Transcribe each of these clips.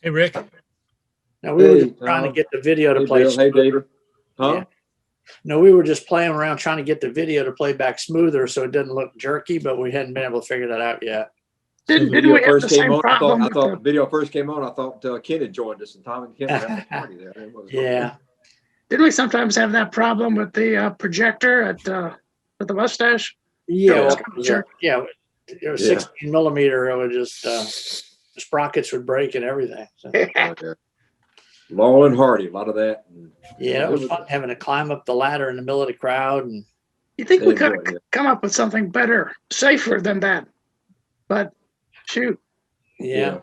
Hey, Rick. No, we were Hey, just trying to Tom. get the video to Hey, play Bill. Hey, smoother. David. Huh? Yeah. No, we were just playing around trying to get the video to play back smoother so it didn't look jerky, but we hadn't been able to figure that out yet. So Didn't we have the same problem I with thought the, the video first came on. I thought Ken had joined us, and Tom and Ken were having a party there. It was Yeah. didn't we sometimes have that problem with the projector at with the mustache? Yeah. was Well, kind of jerky. yeah. It was Yeah. 16 millimeter. It would just, the sprockets would break and everything. So, yeah. Laurel and Hardy, a lot of that. And yeah, it was fun having to climb up the ladder in the middle of the crowd. And You think They we could enjoyed have it. come up with something better, safer than that? But shoot, yeah.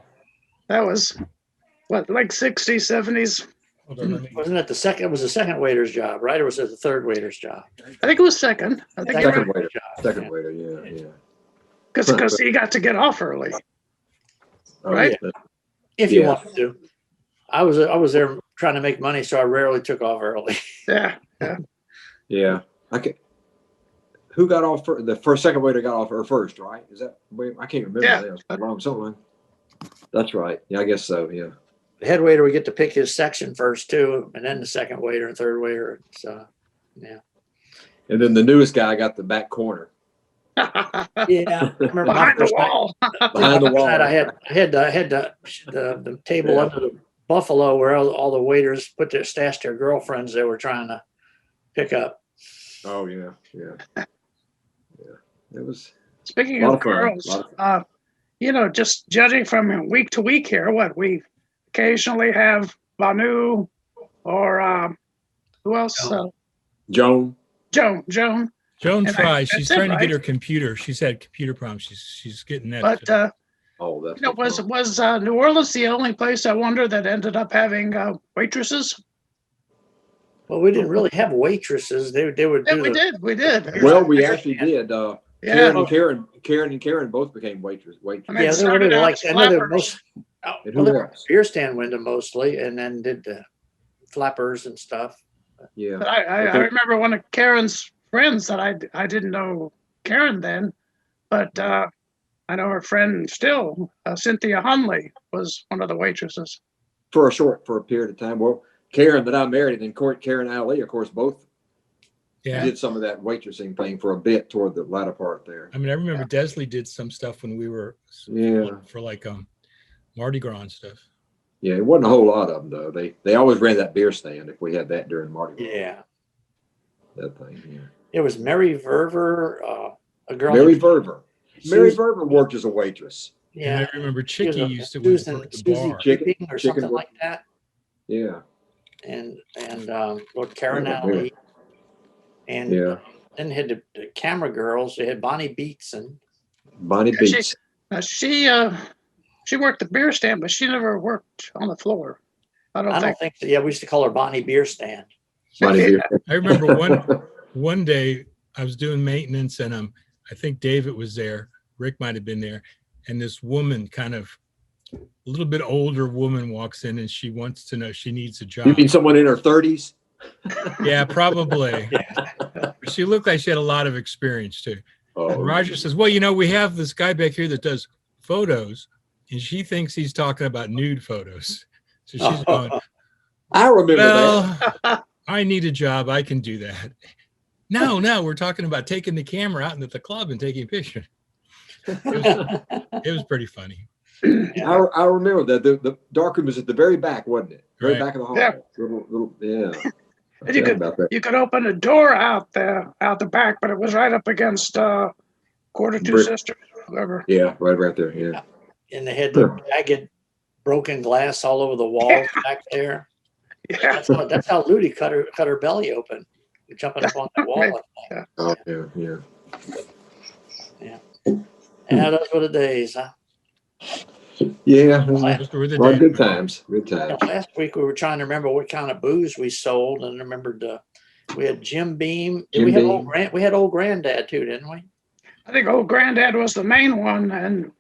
that was what, like 60s, 70s? hold on, let me- Wasn't it the second? It was the second waiter's job, right? Or was it the third waiter's job? I think it was second. I think you're Second right. waiter. Job. Second Yeah. waiter, yeah. Because he got to get off early. Oh, Right? yeah. If you Yeah. wanted to. I was there trying to make money, so I rarely took off early. Yeah. Yeah. Who got off first? The second waiter got off or first, right? Is that? I can't remember. Yeah. That. It was wrong something. That's right. Yeah, I guess so. Yeah. The head waiter would get to pick his section first too, and then the second waiter and third waiter. So, yeah. And then the newest guy got the back corner Yeah. I remember my Behind the first night- wall. behind the wall. I had the table Yeah. under the buffalo where all the waiters stashed their girlfriends they were trying to pick up. Oh yeah, yeah. It was Speaking a lot of of fun. girls, just judging from week to week here, we occasionally have Banu or who else? Joan. Joan. Joan And tries. that's She's it, trying to right? get her computer. She's had computer problems. She's getting that. But Oh, that's was New Orleans the only place I wonder that ended up having waitresses? Well, we didn't really have waitresses. They would do Yeah, we did. Well, we actually did. Yeah. Karen and Karen both became waitress. I mean, Yeah, it they were started really out like as I know they were flappers. most And well, who they were else? beer stand window mostly, and then did the flappers and stuff. Yeah. But I Okay. remember one of Karen's friends that I didn't know Karen then, but I know her friend still, Cynthia Hunley, was one of the waitresses. For a period of time. Well, Karen that I married and Karen Ali, of course, both Yeah. did some of that waitressing thing for a bit toward the latter part there. I mean, I remember Desley did some stuff when we were Yeah. for like Mardi Gras and stuff. Yeah, it wasn't a whole lot of them though. They always ran that beer stand if we had that during Mardi Gras. Yeah, That thing. Yeah. it was Mary Verver, a girl. Mary named Verver. Mary Susan- Verver worked as a waitress. And Yeah, I remember she was Chicky a- used to Susan, work at the Susie bar. Chicken- Keeping or chicken something work. like that, Yeah. and Lord Karen Yeah, Alley, and Yeah. then had the camera girls. They had Bonnie Beatson. Bonnie Yeah, Beats. She worked the beer stand, but she never worked on the floor. I don't I think. don't think so. Yeah, we used to call her Bonnie Beer Stand. Bonnie Beer. I remember one day I was doing maintenance and I think David was there. Rick might have been there. And this woman, kind of a little bit older woman, walks in and she wants to know, she needs a You job. mean someone in her 30s? Yeah, probably. She looked like she had a lot of experience too. Oh, And Roger says, well, we have this guy back here that does photos, and she thinks he's talking about nude photos. So she's going, I remember that. well, I need a job. I can do that. No, we're talking about taking the camera out into the club and taking a picture. It was pretty funny. I remember that the dark room was at the very back, wasn't it? Very Right. back of the hall. Yeah. Little, yeah. I And you forgot could about that. you could open a door out the back, but it was right up against Quarter Two Brick. Sisters, whoever. Yeah, right there. Yeah. And they had the jagged, broken glass all over the walls back there. Yeah. That's how Ludi cut her belly open, jumping up on that wall. I think. Oh, yeah. Yeah, those were the days, huh? Yeah. Those were the Well, days. good times. Good times. Last week we were trying to remember what kind of booze we sold, and I remembered we had Jim Beam. Jim we had Beam. we had Old Granddad too, didn't we? I think Old Granddad was the main one, and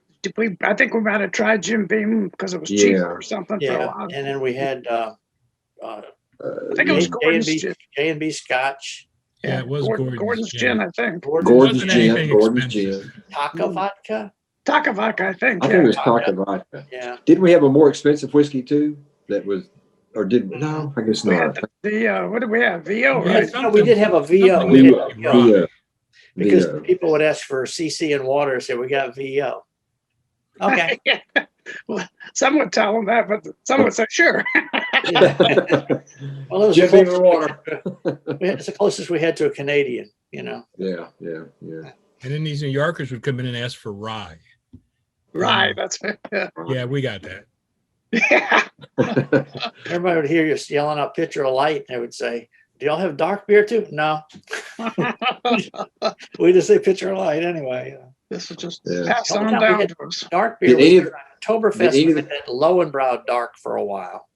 I think we might have tried Jim Beam because it was cheap Yeah. or something for a Yeah, while. and then we had I think it was Gordon's Gin. J&B Scotch, Yeah, it was Gordon's Gordon's Gin. Gin, I think. Gordon's Wasn't Gin. anything Gordon's expensive. Gin. Taka vodka. Takavak, I think. I Yeah. think it was Taka vodka. Yeah. Didn't we have a more expensive whiskey too? That was, or did we? No, I guess We had not. the what did we have? VO, Yeah, right? No, we did have a VO. something We did VO, VO. VO, Because VO. people would ask for CC and water, say we got VO. Okay. Yeah. Well, some would tell them that, but some would say, sure. Yeah. Well, it was Jim the Beam and water. it's the closest we had to a Canadian, you know. Yeah. And then these New Yorkers would come in and ask for rye. Right. That's yeah. Yeah, we got that. Yeah. Everybody would hear you yelling out pitcher of light, and they would say, "Do y'all have dark beer too?" No. We just say pitcher of light anyway. This is just Yeah. passed The only on time we down had to us. dark beer Did was any of- during Oktoberfest. did any We of had that Lowenbrau dark for a while.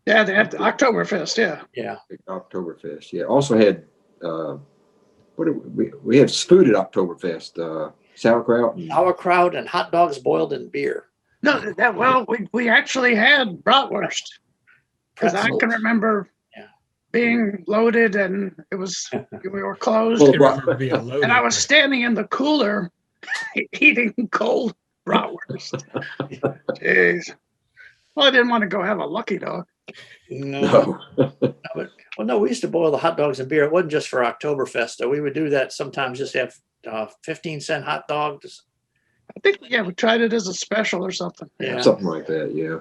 Yeah, they had the Oktoberfest. Yeah. Yeah. Oktoberfest. Yeah. Also had what did we had food at Oktoberfest? Sauerkraut. Sauerkraut and hot dogs boiled in beer. No, well, we actually had bratwurst because I Pretzels. can remember Yeah. being loaded and it was we were closed, Well, I remember being loaded. and I was standing in the cooler eating cold bratwurst. Jeez. Well, I didn't want to go have a lucky dog. No. No. Well, no, we used to boil the hot dogs in beer. It wasn't just for Oktoberfest, though. We would do that sometimes, just have 15-cent hot dogs. I think we tried it as a special or something. Yeah. Something like that. Yeah.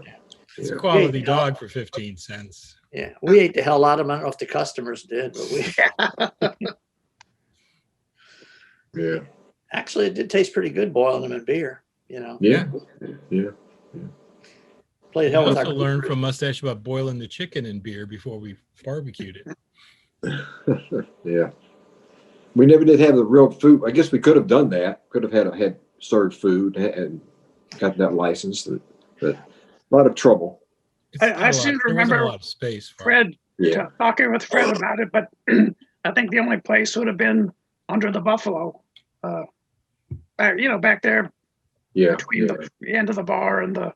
It's a Yeah. quality Yeah. dog for 15 cents. Yeah. We ate the hell out of them. I don't know if the customers did, but we Yeah. actually, it did taste pretty good boiling them in beer, you know. Yeah. Yeah. Played We hell with also our learned from Mustache about boiling the chicken in beer before we barbecued it. Yeah. We never did have the real food. I guess we could have done that. Could have had served food and got that license, but a lot of trouble. It's I not a lot- seem to there wasn't remember a lot of space for it. Fred Yeah. talking with Fred about it, but I think the only place would have been under the Buffalo. Back there Yeah. between Yeah. the end of the bar and the.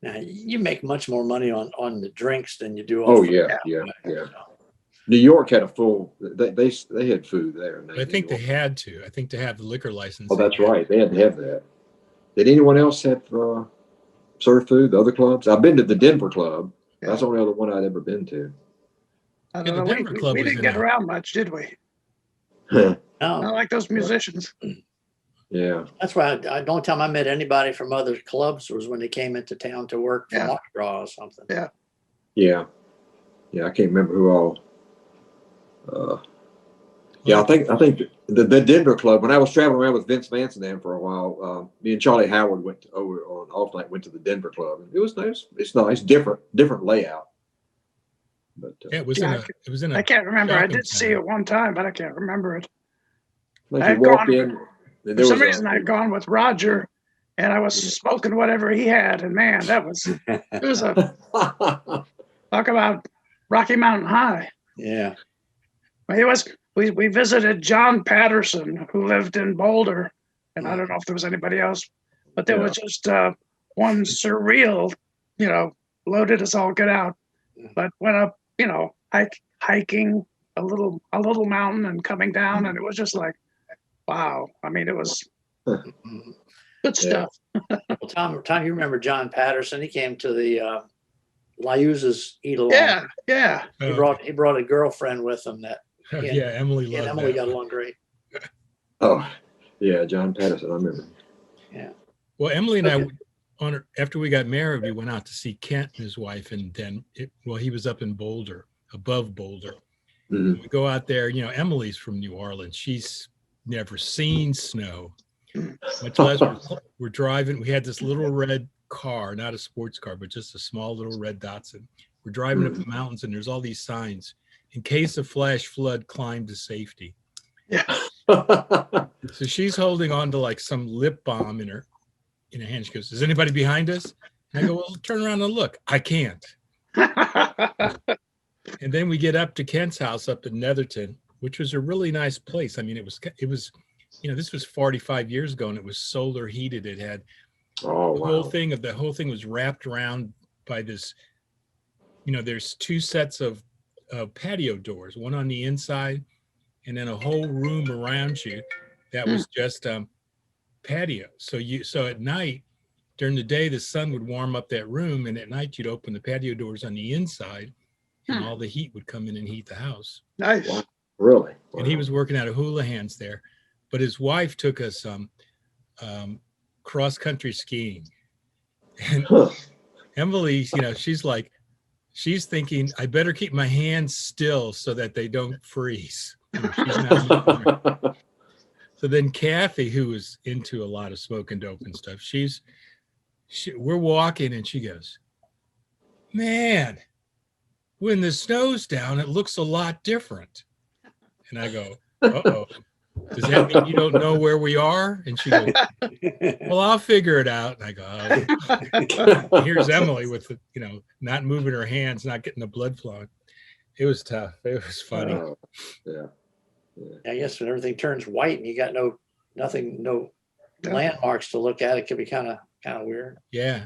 Now, you make much more money on the drinks than you do on Oh food. yeah. New York had a full. They had food there. But I think they had to. I think to have the liquor license. Oh, they that's had- right. They had to have that. Did anyone else have served food? The other clubs? I've been to the Denver Club. That's the only other one I'd ever been to. I Yeah, don't the know. Denver Club We was didn't in get a- around much, did we? No, Not like those musicians. Yeah. that's why the only time I met anybody from other clubs was when they came into town to work for Yeah. Mardi Gras or something. Yeah. Yeah. I can't remember who all. Yeah, I think the Denver Club. When I was traveling around with Vince Manson then for a while, me and Charlie Howard went over on off night. Went to the Denver Club. It was nice. It's nice, different layout. But Yeah, it was Yeah, in a. It was in a. I can't remember. I shopping did see center. it one time, but I can't remember it. like I you had walk gone- in. And For there some was reason, I'd gone with Roger, and I was smoking whatever he had, and man, it was a talk about Rocky Mountain High. Yeah. It was. We visited John Patterson, who lived in Boulder, and I don't know if there was anybody else, but there was just one surreal, loaded us all get out. But went up, hiking a little mountain and coming down, and it was just like, wow. I mean, it was good stuff. Well, Tom, you remember John Patterson? He came to the Liuz's eat along. Yeah. Oh, He brought a girlfriend with him that yeah, Emily he and loved Emily that. got along great. Oh, yeah, John Patterson. I remember. Well, Emily and I, after we got married, we went out to see Kent and his wife in he was up in Boulder, above Boulder. Mhm. We go out there, Emily's from New Orleans. She's never seen snow, much less we're driving. We had this little red car, not a sports car, but just a small little red Datsun. We're driving up the mountains and there's all these signs. In case of flash flood, climb to safety. So she's holding on to like some lip balm in her hand. She goes, "Is anybody behind us?" And I go, "Well, turn around and look." I can't. And then we get up to Kent's house up in Netherton, which was a really nice place. I mean, it was, this was 45 years ago and it was solar heated. It had Oh, the wow. whole thing was wrapped around by this, there's two sets of patio doors, one on the inside and then a whole room around you that was just patio. So at night, during the day, the sun would warm up that room, and at night you'd open the patio doors on the inside, and all the heat would come in and heat the house. Nice. Wow. Really? And he Wow. was working out of Houlihan's there, but his wife took us cross country skiing, and Huh. Emily, she's thinking, I better keep my hands still so that they don't freeze. She's not moving. So then Kathy, who was into a lot of smoke and dope and stuff, we're walking and she goes, man, when the snow's down, it looks a lot different. And I go, uh-oh, does that mean you don't know where we are? And she goes, well, I'll figure it out. And I go, oh. Here's Emily with the, not moving her hands, not getting the blood flowing. It was tough. It was funny. Yeah. I guess when everything turns white and you got no landmarks to look at, it can be kind of weird. Yeah.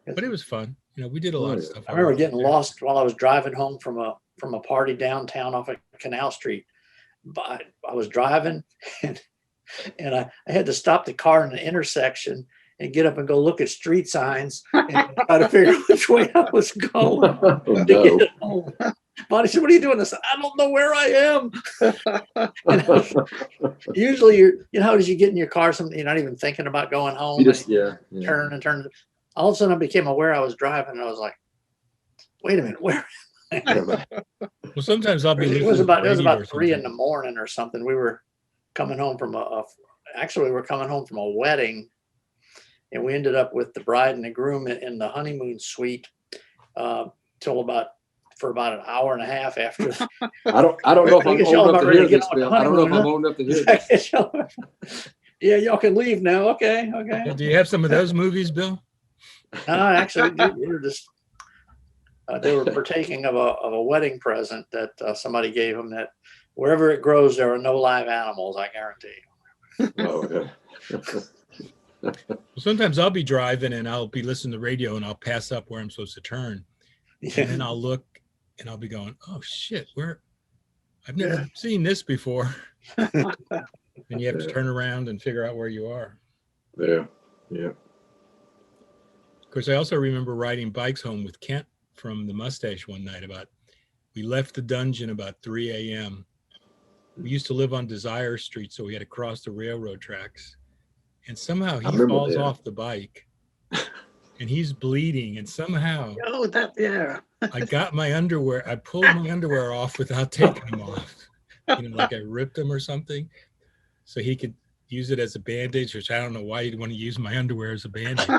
But it was fun. We did a lot of stuff. I remember getting lost while I was driving home from a party downtown off of Canal Street. But I was driving and I had to stop the car in an intersection and get up and go look at street signs and try to figure out which way I was going to get home. Bonnie said, what are you doing? I said, I don't know where I am. Usually as you get in your car, you're not even thinking about going home. You just, turn and turn. All of a sudden I became aware I was driving and I was like, wait a minute, where? Well, sometimes I'll be. It was about 3 a.m. or something. We were coming home from we were coming home from a wedding, and we ended up with the bride and the groom in the honeymoon suite for about an hour and a half after. I don't know if I'm old enough to hear this, Bill. I don't know if I'm old enough to hear this. Yeah, y'all can leave now. Okay. Do you have some of those movies, Bill? No, actually, we were just. They were partaking of a wedding present that somebody gave them. That wherever it grows, there are no live animals. I guarantee you. Oh, Well, sometimes I'll be driving and I'll be listening to the radio and I'll pass up where I'm supposed to turn, and then I'll look and I'll be going, "Oh shit, I've never seen this before." And you have to turn around and figure out where you are. Yeah. Of course, I also remember riding bikes home with Kent from the Mustache one night. We left the dungeon about 3 a.m. We used to live on Desire Street, so we had to cross the railroad tracks. And somehow he falls off the bike and he's bleeding. And somehow I got my underwear. I pulled my underwear off without taking them off. Like I ripped them or something. So he could use it as a bandage, which I don't know why you'd want to use my underwear as a bandage.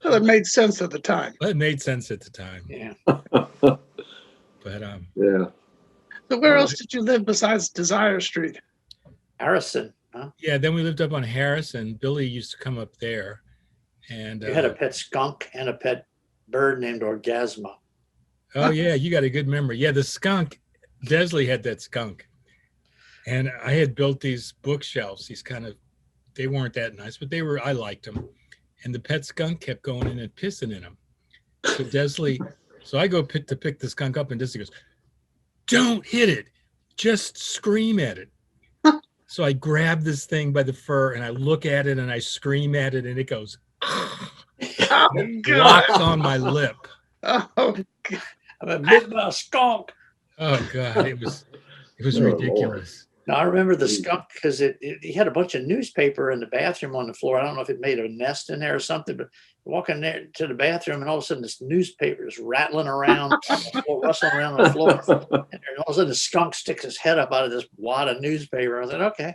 Well, it made sense at the time. Well, it made sense at the time. Yeah. But yeah. So where else did you live besides Desire Street? Harrison, huh? Yeah, then we lived up on Harrison. Billy used to come up there. And you had a pet skunk and a pet bird named Orgasmo. Oh yeah, you got a good memory. Yeah, the skunk, Desley had that skunk. And I had built these bookshelves, they weren't that nice, but I liked them. And the pet skunk kept going in and pissing in them. So I go to pick the skunk up, and Desley goes, "Don't hit it, just scream at it." So I grab this thing by the fur and I look at it and I scream at it, and it goes, it locks on my lip. Oh, God. I'm a bit by a skunk. Oh God, it was ridiculous. Now, I remember the skunk because he had a bunch of newspaper in the bathroom on the floor. I don't know if it made a nest in there or something, but walking there to the bathroom, and all of a sudden this newspaper is rattling around, rustling around on the floor. And all of a sudden the skunk sticks his head up out of this wad of newspaper. I said, okay.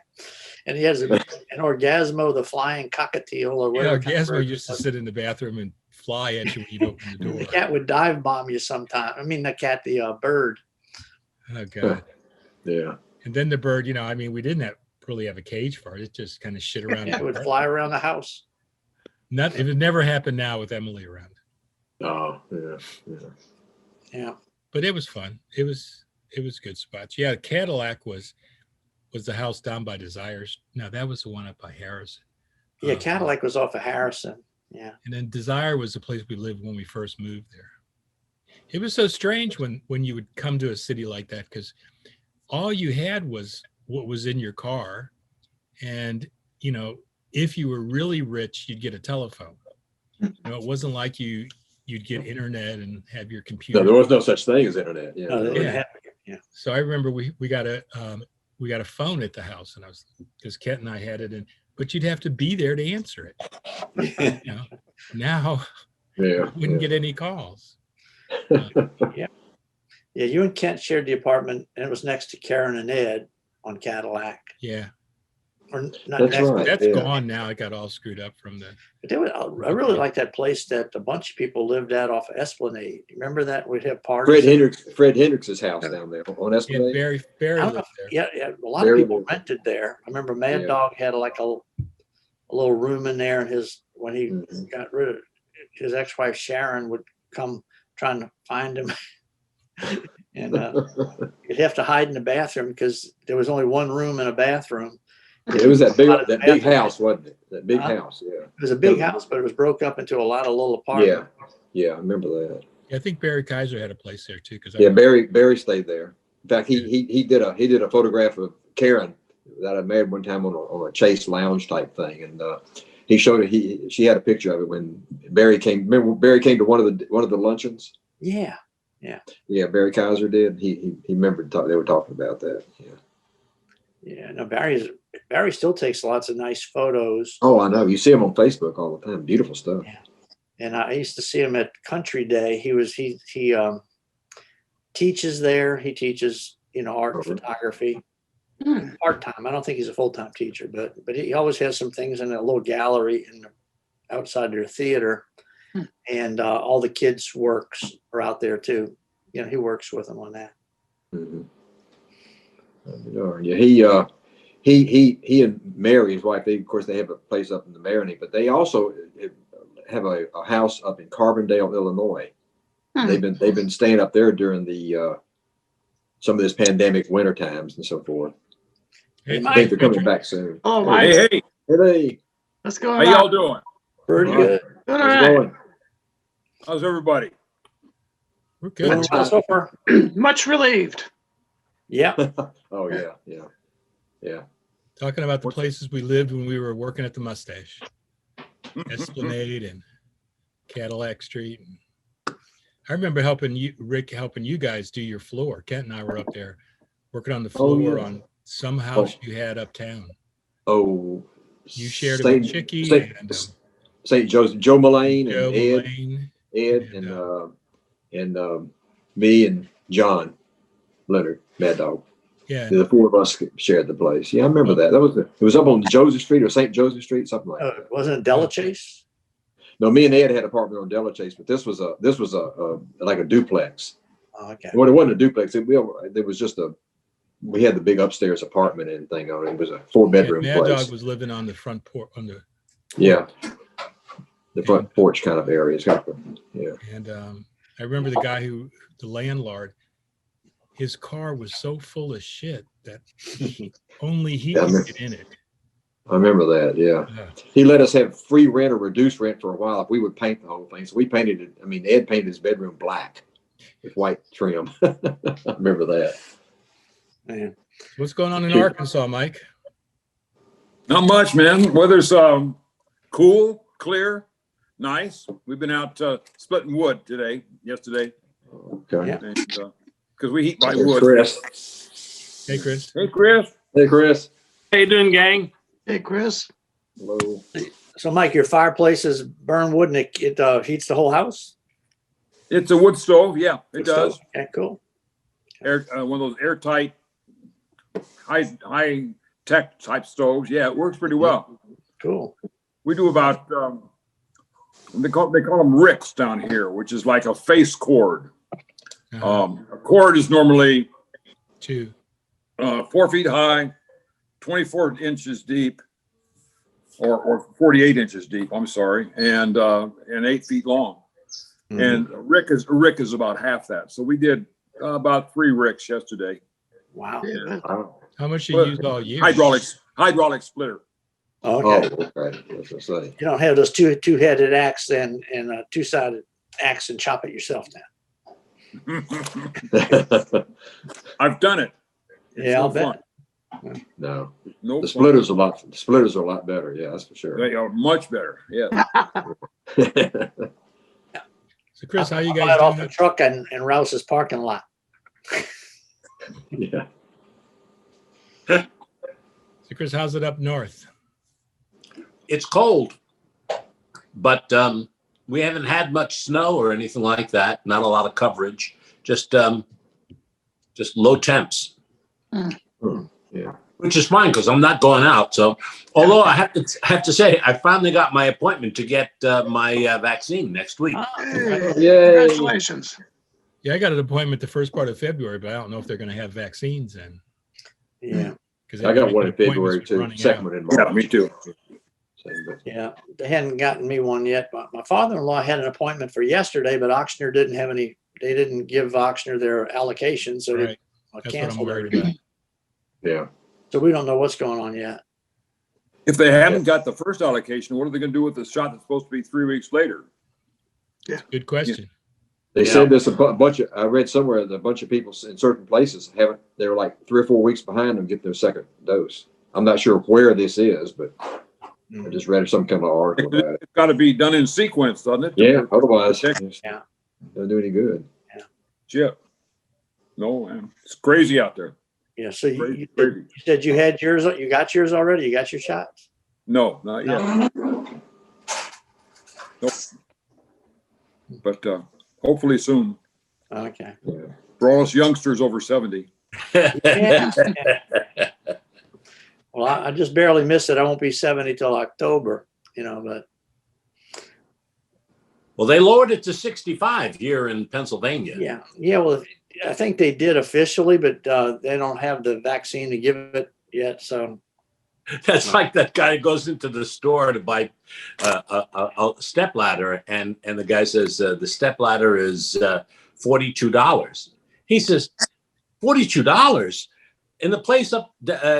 And he has an Orgasmo, the flying cockatiel or whatever. Yeah, Orgasmo used to sit in the bathroom and fly at you when you open the door. The cat would dive bomb you sometime. I mean, the bird. Oh God. Yeah. And then the bird, we didn't really have a cage for it. It just kind of shit around. It would fly around the house. It would never happen now with Emily around. Oh, Yeah. But it was fun. It was good spots. Yeah, Cadillac was the house down by Desires. No, that was the one up by Harrison. Yeah, Cadillac was off of Harrison. Yeah. And then Desire was the place we lived when we first moved there. It was so strange when you would come to a city like that, because all you had was what was in your car, And, you know, if you were really rich, you'd get a telephone. You know, it wasn't like you'd get internet and have your computer. No, there was no such thing as internet. Yeah. No, they didn't Yeah. have it. Yeah. So I remember we got a phone at the house, and because Ket and I had it, but you'd have to be there to answer it. You know, now Yeah. you wouldn't get any calls. Yeah, you and Kent shared the apartment, and it was next to Karen and Ed on Cadillac. Yeah, Or not That's next, right. that's yeah. gone now. It got all screwed up from the. but I really like that place that a bunch of people lived at off of Esplanade. You remember that? We'd have parties. Fred Hendricks' house down there on Yeah, Esplanade. I Barry don't know. lived there. Yeah, a lot Barry of people lived there. rented there. I remember Mad Yeah. Dog had like a little room in there, and when he Mhm. got rid of his ex-wife Sharon would come trying to find him, and you'd have to hide in the bathroom because there was only one room and a bathroom. It was that Out of the big bathroom. house, wasn't it? That big Huh? house. Yeah. It was a big house, but it was broke up into a lot of little apartments. Yeah. I remember that. Yeah, I think Barry Kaiser had a place there too. Because Yeah. Barry stayed there. In fact, he did a photograph of Karen that I made one time on a Chase Lounge type thing, and he showed it. She had a picture of it when Barry came. Remember, Barry came to one of the luncheons. Yeah. Yeah, Barry Kaiser did. He remembered they were talking about that. Yeah. Yeah. No, Barry still takes lots of nice photos. Oh, I know. You see him on Facebook all the time. Beautiful stuff. Yeah. And I used to see him at Country Day. He teaches there. He teaches, art and photography part-time. I don't think he's a full-time teacher, but he always has some things in a little gallery outside their theater. And all the kids' works are out there too. He works with them on that. Mm-hmm. Yeah, he and Mary, his wife, of course, they have a place up in the Maroney, but they also have a house up in Carbondale, Illinois. They've been staying up there during the some of this pandemic winter times and so forth. Hey, I think they're coming back soon. Oh, my. Hey, Hey, What's going how y'all on? doing? Pretty All good. Good, all how's it right. going? How's everybody? we're Doing good. well so far. Much relieved. Yeah. Oh yeah. Talking about the places we lived when we were working at the Mustache, Esplanade and Cadillac Street. I remember Rick helping you guys do your floor. Kent and I were up there working on the floor yeah. on some house you had uptown. Oh, You shared it with Chicky and St. Joseph, Joe Mullane Joe and Ed, Mullane. and me and John Leonard, Mad Dog. Yeah, The four of us shared the place. Yeah, I remember that. It was up on Joseph Street or St. Joseph Street, something like that. Wasn't it Delachase? No, me and Ed had an apartment on Delachase, but this was a like a duplex. Oh, okay. Well, it wasn't a duplex. There was just we had the big upstairs apartment and thing on it. It was a 4-bedroom Mad place. Dog was living on the front porch The front porch kind of area. It's got And I remember the landlord, his car was so full of shit that only he could get in it. I remember that. Yeah. He let us have free rent or reduced rent for a while if we would paint the whole thing. So we painted it. I mean, Ed painted his bedroom black with white trim. I remember that. Man. What's going on in Arkansas, Mike? Not much, man. Weather's cool, clear, nice. We've been out splitting wood yesterday, Okay. Yeah. because we heat by Hey, wood. Chris. Hey, Chris. Hey, Chris. Hey, Chris. How you doing, gang? Hey, Chris. Hello. So, Mike, your fireplace is burn wood and it heats the whole house? It's a wood stove. Yeah, it Wood does. stove? Okay, cool. One of those airtight, high tech type stoves. Yeah, it works pretty well. Cool. We do about they call them ricks down here, which is like a face cord. A cord is normally 2. 4 feet high, 24 inches deep, or 48 inches deep. I'm sorry, and 8 feet long. Mhm. And a rick is about half that. So we did about 3 ricks yesterday. Wow. Yeah. Oh, How much you used all year? Hydraulic splitter. Okay. okay. That's what I say. You don't have those two-headed axe then and a two-sided axe and chop it yourself now. I've done it. It's Yeah, I'll no fun. bet. No, No the fun. splitters are a lot better. Yeah, that's for sure. They are much better. Yeah. So Chris, how you I'll guys buy it off doing? the truck in Rouse's parking lot. Yeah. So Chris, how's it up north? It's cold, but we haven't had much snow or anything like that. Not a lot of coverage. Just low temps, Yeah. which is fine because I'm not going out. So, although I have to say, I finally got my appointment to get my vaccine next week. Hey, Yay. congratulations. Yeah, I got an appointment the first part of February, but I don't know if they're going to have vaccines then. Yeah, Because I got one in February too. Second one in March. Yeah, me too. Same, but- yeah. They hadn't gotten me one yet. But my father-in-law had an appointment for yesterday, but Oxner didn't have any. They didn't give Oxner their allocation, so Right. they That's what I'm canceled worried everything. about. Yeah. So we don't know what's going on yet. If they haven't got the first allocation, what are they going to do with the shot that's supposed to be 3 weeks later? Good question. They Yeah. said there's a bunch of, I read somewhere that a bunch of people in certain places haven't, they were like 3 or 4 weeks behind them get their second dose. I'm not sure where this is, but I just read some kind of article about it. It's got to be done in sequence, doesn't it? Yeah, otherwise, Yeah. doesn't do any good. Chip. No, man. It's crazy out there. Yeah. So Crazy, you crazy. said you had yours. You got yours already. You got your shots. No, not yet. Nope. But hopefully soon. Okay. Yeah. For all us youngsters over 70. Yeah. Well, I just barely missed it. I won't be 70 till October. But Well, they lowered it to 65 here in Pennsylvania. yeah. Well, I think they did officially, but they don't have the vaccine to give it yet. So That's like that guy who goes into the store to buy a step ladder, and the guy says the step ladder is $42. He says, $42 in the place up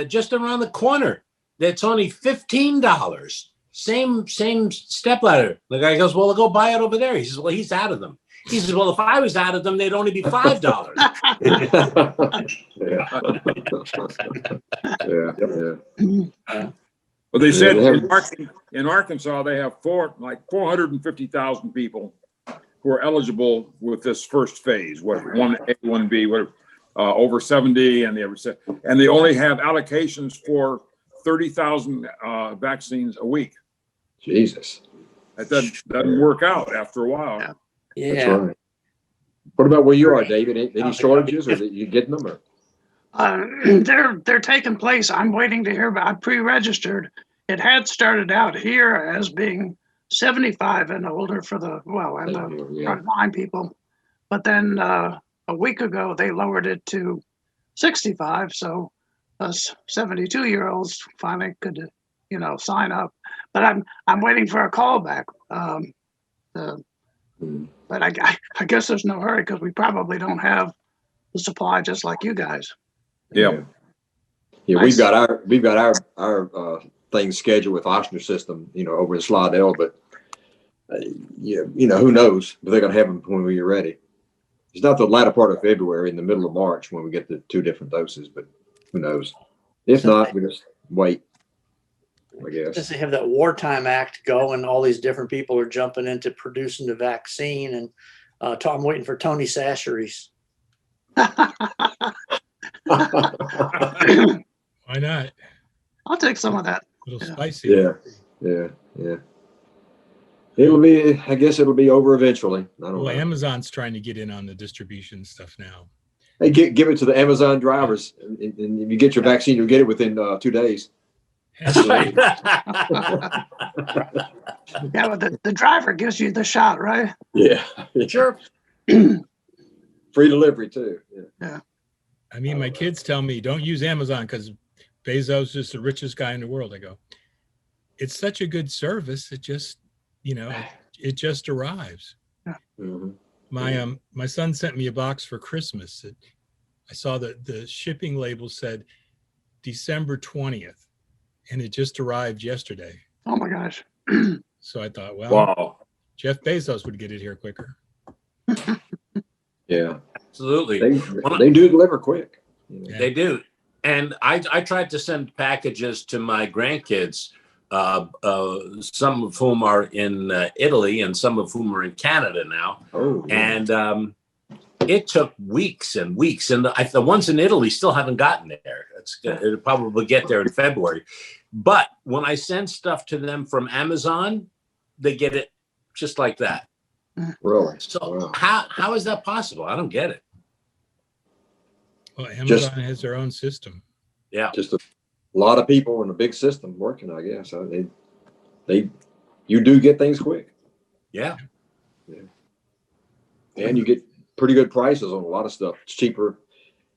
just around the corner. That's only $15. Same step ladder. The guy goes, well, I'll go buy it over there. He says, well, he's out of them. He says, well, if I was out of them, they'd only be $5. Yeah. But they said Yeah, in Arkansas, they have 450,000 people who are eligible with this first phase, what 1A, 1B, whatever, over 70, and they only have allocations for 30,000 vaccines a week. Jesus. That doesn't work out after a while. Yeah. That's yeah. right. What about where you are, David? Any shortages, or are you getting them? Or? They're taking place. I'm waiting to hear about. I pre-registered. It had started out here as being 75 and older for the Yeah. frontline people, but then a week ago they lowered it to 65. So us 72-year-olds finally could, sign up. But I'm waiting for a call back. But I guess there's no hurry because we probably don't have the supply just like you guys. Yeah. Yeah, Nice. we've got our things scheduled with Oxner System, over in Slidell, but who knows? But they're gonna have them when we're ready. It's not the latter part of February, in the middle of March when we get the 2 different doses, but who knows? If not, we just wait, I Since guess. they have that wartime act going, all these different people are jumping into producing the vaccine, and I'm waiting for Tony Sachery's. Why not? I'll take some of that. A little Yeah. spicy. Yeah. I guess it'll be over eventually. I don't Well, know. Amazon's trying to get in on the distribution stuff now. Hey, give it to the Amazon drivers, and if you get your vaccine, you'll get it within 2 days. Right. Yeah, but the driver gives you the shot, right? Yeah. Sure. Free delivery too. Yeah. I mean, my kids tell me don't use Amazon because Bezos is the richest guy in the world. I go, it's such a good service. It just, it just arrives. Mhm. My son sent me a box for Christmas. I saw that the shipping label said December 20th, and it just arrived yesterday. Oh my gosh. So I thought, well, Wow. Jeff Bezos would get it here quicker. Yeah. Absolutely. They do deliver quick. Yeah. They do. And I tried to send packages to my grandkids, some of whom are in Italy and some of whom are in Canada now. Oh, yeah. And it took weeks and weeks. And the ones in Italy still haven't gotten there. It'll probably get there in February. But when I send stuff to them from Amazon, they get it just like that. Really? So Wow. how is that possible? I don't get it. Well, Amazon Just- has their own system. Yeah. Just a lot of people in a big system working, I guess. You do get things quick, Yeah. and you get pretty good prices on a lot of stuff. It's cheaper.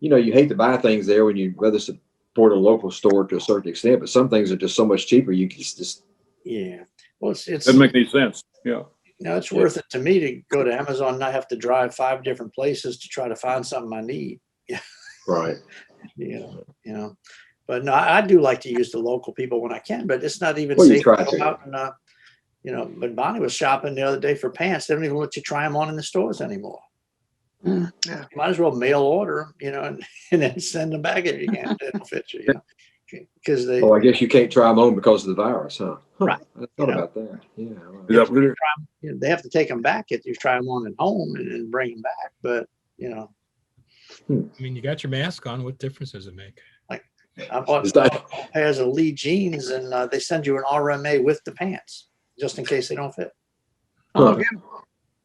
You know, you hate to buy things there when you'd rather support a local store to a certain extent, but some things are just so much cheaper. You can just Yeah. Well, it's Doesn't make any sense. Yeah. it's worth it to me to go to Amazon and not have to drive 5 different places to try to find something I need. right. But no, I do like to use the local people when I can, but it's not even Well, you safe try to go to. out and, but Bonnie was shopping the other day for pants. They don't even let you try them on in the stores anymore. Yeah. You might as well mail order, and then send them back if you can. They don't fit you, because they, Oh, I guess you can't try them on because of the virus, huh? Right. I thought about that. Yeah. Well, Is that what it- they have to take them back if you try them on at home and then bring them back. But, I mean, you got your mask on. What difference does it make? I bought Is that- pairs of Lee jeans, and they send you an RMA with the pants just in case they don't fit. Oh, Huh. again.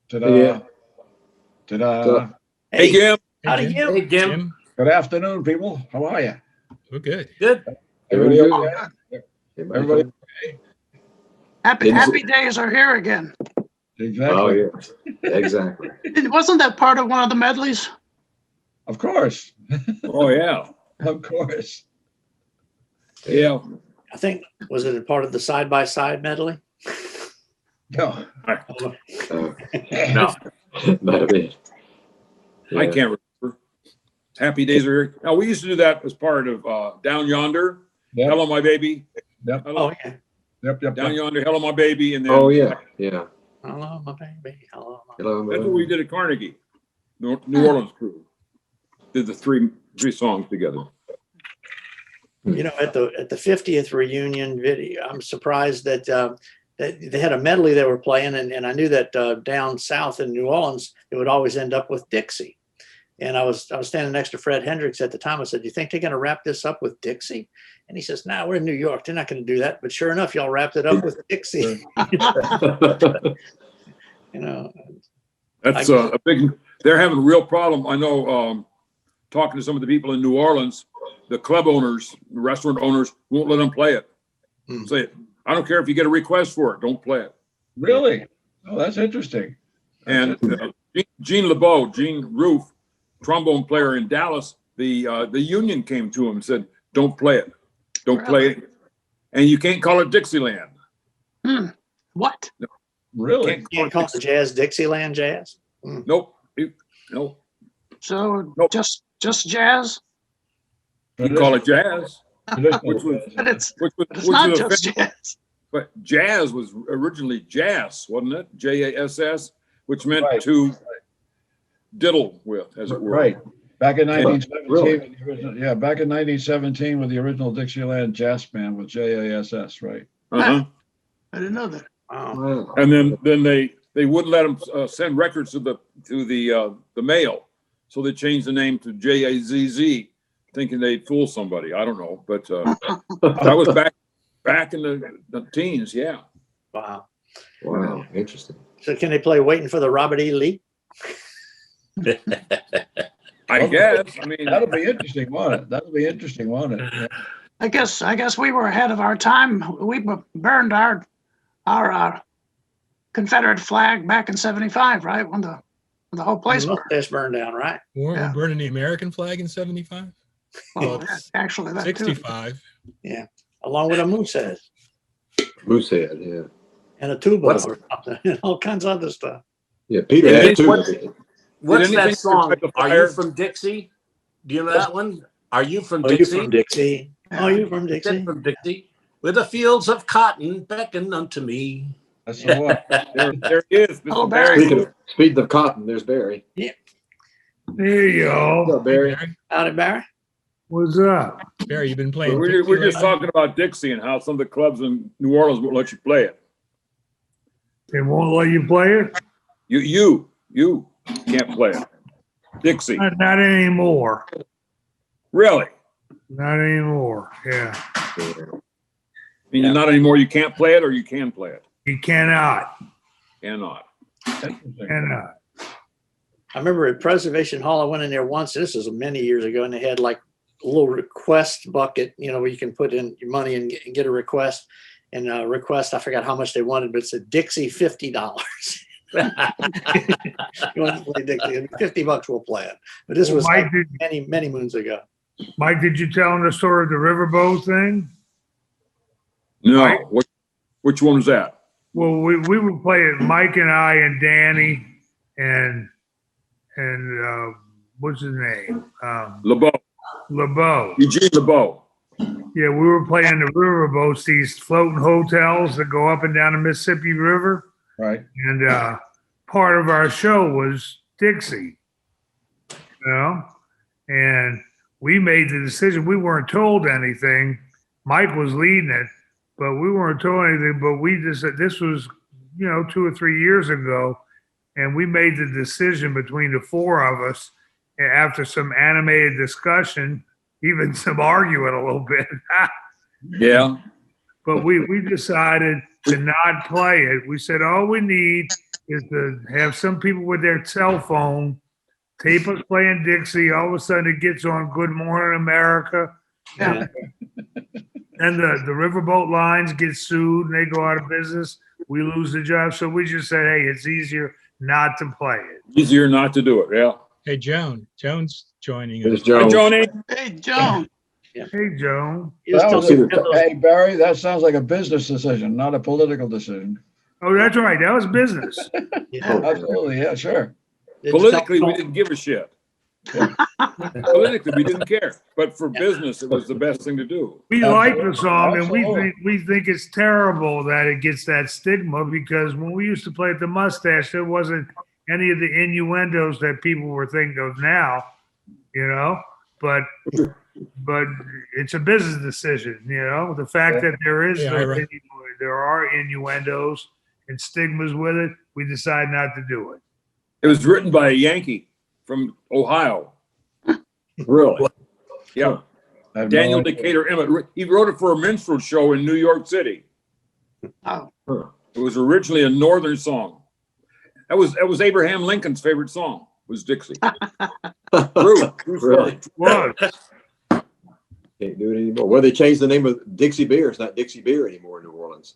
Ta-da. Yeah. Ta-da. Hey, Jim. Howdy, Jim? Jim. Hey, Jim. Good afternoon, people. How are you? We're good. Good. Everybody Very okay? good. Everybody- Happy Didn't happy days are here again. Exactly. Oh, yeah. Exactly. Wasn't that part of one of the medleys? Of course. Oh, yeah. Of course. Yeah. I think, was it a part of the side-by-side medley? No. Uh, No. might have been. I Yeah. can't remember. Happy days are here. Now, we used to do that as part of Down Yonder. Yep. Hello, my baby. Yep. Hello. Oh, yeah. Yep. Down Yonder. Hello, my baby. And then Oh, yeah. Yeah. Hello, my baby. Hello, my Hello. that's what we did at Carnegie. New Orleans crew did the three songs together. At the 50th reunion video, I'm surprised that they had a medley they were playing, and I knew that down south in New Orleans it would always end up with Dixie. And I was standing next to Fred Hendricks at the time. I said, "Do you think they're going to wrap this up with Dixie?" And he says, "No, we're in New York. They're not going to do that." But sure enough, y'all wrapped it up with Dixie. That's a big, they're having a real problem. I know, talking to some of the people in New Orleans, the club owners, the restaurant owners won't let them play it. Hmm. Say, I don't care if you get a request for it, don't play it. Really? Oh, that's interesting. And Gene LeBeau, Gene Roof, trombone player in Dallas, the union came to him and said, don't play it. Don't play it. And you can't call it Dixieland. What? Really? You call it jazz Dixieland jazz? Nope. Nope. So Nope. just jazz? You call it jazz, which was, But it's which not was just jazz. but jazz was originally jazz, wasn't it? JASS, which meant Right. to diddle with, as it were. Right. Back in Really? 1917, with the original, back in 1917 with the original Dixieland Jazz Band with JASS, right? Uh-huh. I didn't know that. Wow. Wow. And then they wouldn't let them send records to the mail, so they changed the name to JAZZ, thinking they'd fool somebody. I don't know, but that was back in the teens. Yeah. Wow. Wow. Interesting. So can they play "Waiting for the Robert E. Lee"? I guess. I mean, That'll be interesting, won't it? That'll be interesting, won't it? Yeah. I guess we were ahead of our time. We burned our Confederate flag back in '75, right? When the whole place The burned. mustache burned down, right? Weren't Yeah. we burning the American flag in 75? Well, it's actually, that too. 65. Along with a moose head Moosehead. Yeah. and a tuba What's- or something, and all kinds of other stuff. Yeah. Peter Yeah, had two. what's- What's anything that song? protect the Are fire? you from Dixie? Do you know that one? Are you from Are you Dixie? from Dixie? Are you from Is it Dixie? from Dixie? Where the fields of cotton beckon unto me. That's the one. there he is. Mr. Oh, Barry. Barry. Speaking of cotton, there's Barry. There you What's go. up, Barry? Barry? Howdy, Barry. What's up? Barry, you've been playing. We're just Dixieland? talking about Dixie and how some of the clubs in New Orleans won't let you play it. They won't let you play it? You can't play it. Dixie, Not anymore. really? Not anymore. Yeah. I mean, not anymore. You can't play it, or you can play it. You cannot. Cannot. Cannot. I remember at Preservation Hall, I went in there once. This was many years ago, and they had like a little request bucket, where you can put in your money and get a request. And request, I forgot how much they wanted, but it said Dixie $50. You want to play Dixie? $50 we'll play it. But this was Mike, many moons ago. Mike, did you tell him the story of the riverboat thing? No. Right. Which one was that? Well, we would play it, Mike and I and Danny and what's his name? LeBeau. LeBeau. Eugene LeBeau. Yeah, we were playing the riverboats, these floating hotels that go up and down the Mississippi River. Right. And part of our show was Dixie, and we made the decision. We weren't told anything. Mike was leading it, but we weren't told anything. But we just said this was, 2 or 3 years ago, and we made the decision between the four of us after some animated discussion, even some arguing a little bit. Yeah. But we decided to not play it. We said all we need is to have some people with their cell phone tape us playing Dixie. All of a sudden it gets on Good Morning America. Yeah. And the riverboat lines get sued and they go out of business. We lose the job. So we just said, hey, it's easier not to play it. Easier not to do it. Yeah. Hey, Joan's joining There's us. Hey, Jones. Joni. Hey, Joan. Hey, Joan. Hey, Barry, that sounds like a business decision, not a political decision. Oh, that's right. That was business. Absolutely. Yeah, sure. Politically, we didn't give a shit. Politically, we didn't care. But for business, it was the best thing to do. We like the song, and Absolutely. we think it's terrible that it gets that stigma, because when we used to play at the Mustache, there wasn't any of the innuendos that people were thinking of now, but it's a business decision, the fact that there is Yeah, right. there are innuendos and stigmas with it, we decide not to do it. It was written by a Yankee from Ohio. Really? Yeah. I have no Daniel idea. Decatur Emmett. He wrote it for a minstrel show in New York City. Oh, It was originally a Northern song. That was Abraham Lincoln's favorite song, was Dixie. True. Really? Well, Can't do it anymore. Well, they changed the name of Dixie Beer. It's not Dixie Beer anymore in New Orleans.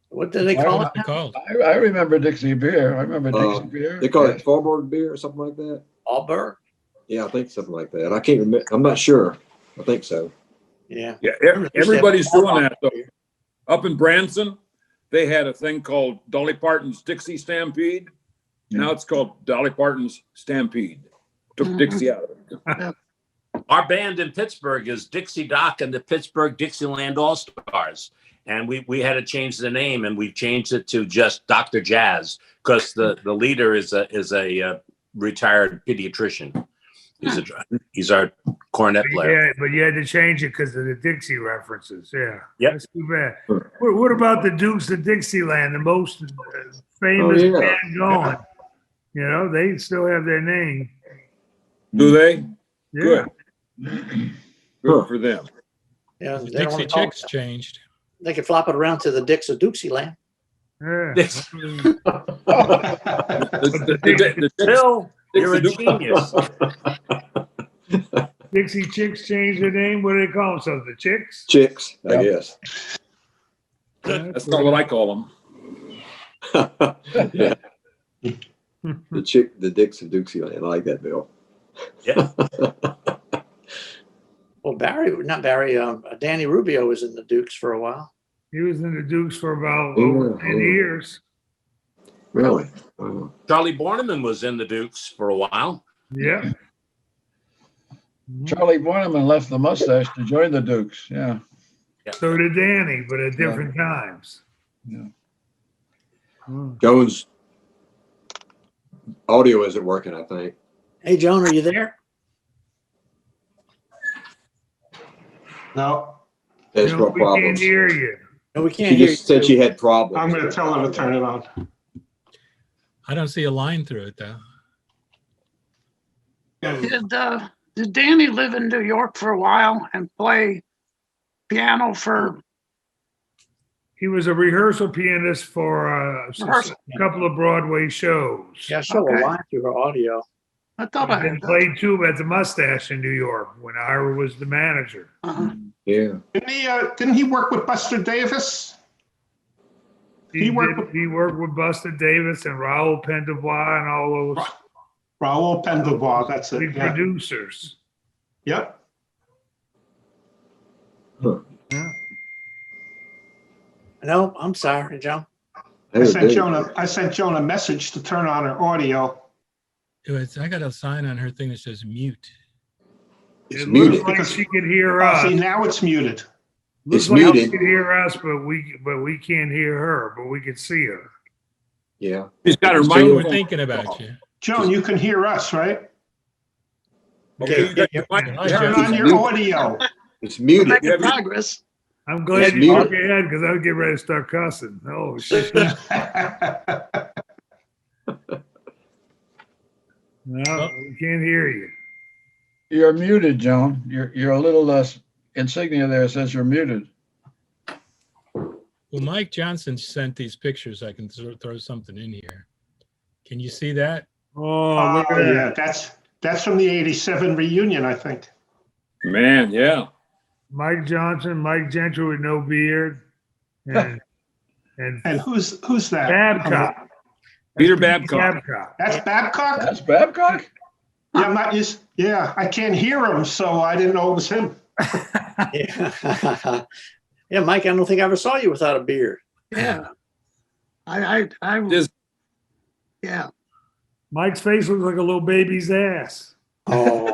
What do they call it? They called. I remember Dixie Beer. I remember Dixie Beer. They call Yes. it Farmboard Beer or something like that. Allberg? Yeah, I think something like that. I can't remember. I'm not sure. I think so. Yeah. Yeah, everybody's doing that though. Up in Branson, they had a thing called Dolly Parton's Dixie Stampede. Now it's called Dolly Parton's Stampede. Took Dixie out of it. Our band in Pittsburgh is Dixie Doc and the Pittsburgh Dixieland All Stars. And we had to change the name, and we've changed it to just Dr. Jazz, because the leader is a retired pediatrician. He's our cornet player. yeah, but you had to change it because of the Dixie references. Yeah. Yep. That's too bad. What about the Dukes of Dixieland, the most famous yeah. band going? They still have their name. Do they? Yeah. Good. Good for them. Yeah. The They, don't Dixie wanna call Chicks it- changed. they could flop it around to the Dix of Dixieland. Yeah. Bill, you're a Dixie genius. Dixie Chicks changed their name. What do they call themselves? The Chicks? Chicks, I Yeah. guess. That's not what I call them. Yeah. The Dix of Dixieland. I like that, Bill. Yeah. Well, Danny Rubio was in the Dukes for a while. He was in the Dukes for about Yeah, over 10 yeah. years. Really? Wow. Charlie Borneman was in the Dukes for a while. Yeah. Charlie Borneman left the Mustache to join the Dukes. Yeah. So did Danny, but at different times. Yeah. Jones' audio isn't working, I think. Hey, Joan, are you there? No, There's No, no we can't problems. hear you. No, we She can't hear you. just said too. she had problems. I'm going to tell her to turn it on. I don't see a line through it though. Did Danny live in New York for a while and play piano for He was a rehearsal pianist for a rehearsal? couple of Broadway shows. Yeah, show Okay. a line through her audio. I thought I Then heard that. played too at the Mustache in New York when Ira was the manager. Uh-huh. Yeah. Didn't he work with Buster Davis? He worked He worked with Buster Davis and Raoul Pendevoix and all those Raoul Pendelbaugh, that's it. big Yeah. producers. Yep. No, I'm sorry, Joan. Hey, dude. I sent Joan a message to turn on her audio. I got a sign on her thing that says mute. It's It muted. looks like she could hear Oh, us. see, now it's muted. Looks It's like muted. she could hear us, but we can't hear her, but we can see her. Yeah. She's got her So We're microphone. thinking about you. Joan, you can hear us, right? Okay, you got your Hi, mic- Jeff. Turn on your muted. audio. It's muted. Making Yeah, but- progress. I'm glad It's you muted. shook your head because I would get ready to start cussing. Oh shit! No, we can't hear you. You're muted, Joan. You're a little less insignia there says you're muted. Well, Mike Johnson sent these pictures. I can throw something in here. Can you see that? Oh, look at Oh, that. yeah, that's from the '87 reunion, I think. Man, yeah. Mike Johnson, Mike Gentry with no beard, and And who's that? Babcock. Peter That's Babcock. Babcock. That's Babcock? That's Babcock? Yeah, I can't hear him, so I didn't know it was him. Yeah. Yeah, Mike, I don't think I ever saw you without a beard. Yeah. I Just- yeah. Mike's face looks like a little baby's ass. Oh,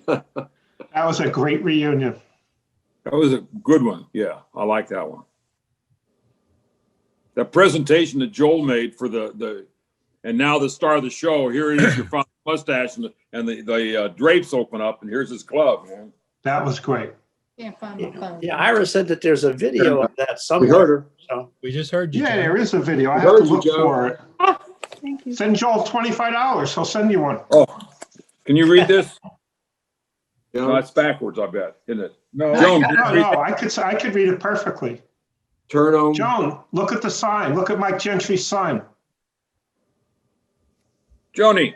That was a great reunion. That was a good one. Yeah, I like that one. That presentation that Joel made for and now the star of the show, here he is, your father's mustache, and the drapes open up, and here's his club, man. That was great. Can't find my phone. yeah. Ira said that there's a video of that We somewhere. heard her. So We just heard you. Yeah, John. there is a video. I We have to heard you, look Joe. for it. Thank you. Send Joel $25. He'll send you one. Oh, can you read this? You No, know, it's backwards, I bet, isn't it? No, Joan, No, read no, that. I could read it perfectly. turn on. Joan, look at the sign. Look at Mike Gentry's sign. Joni,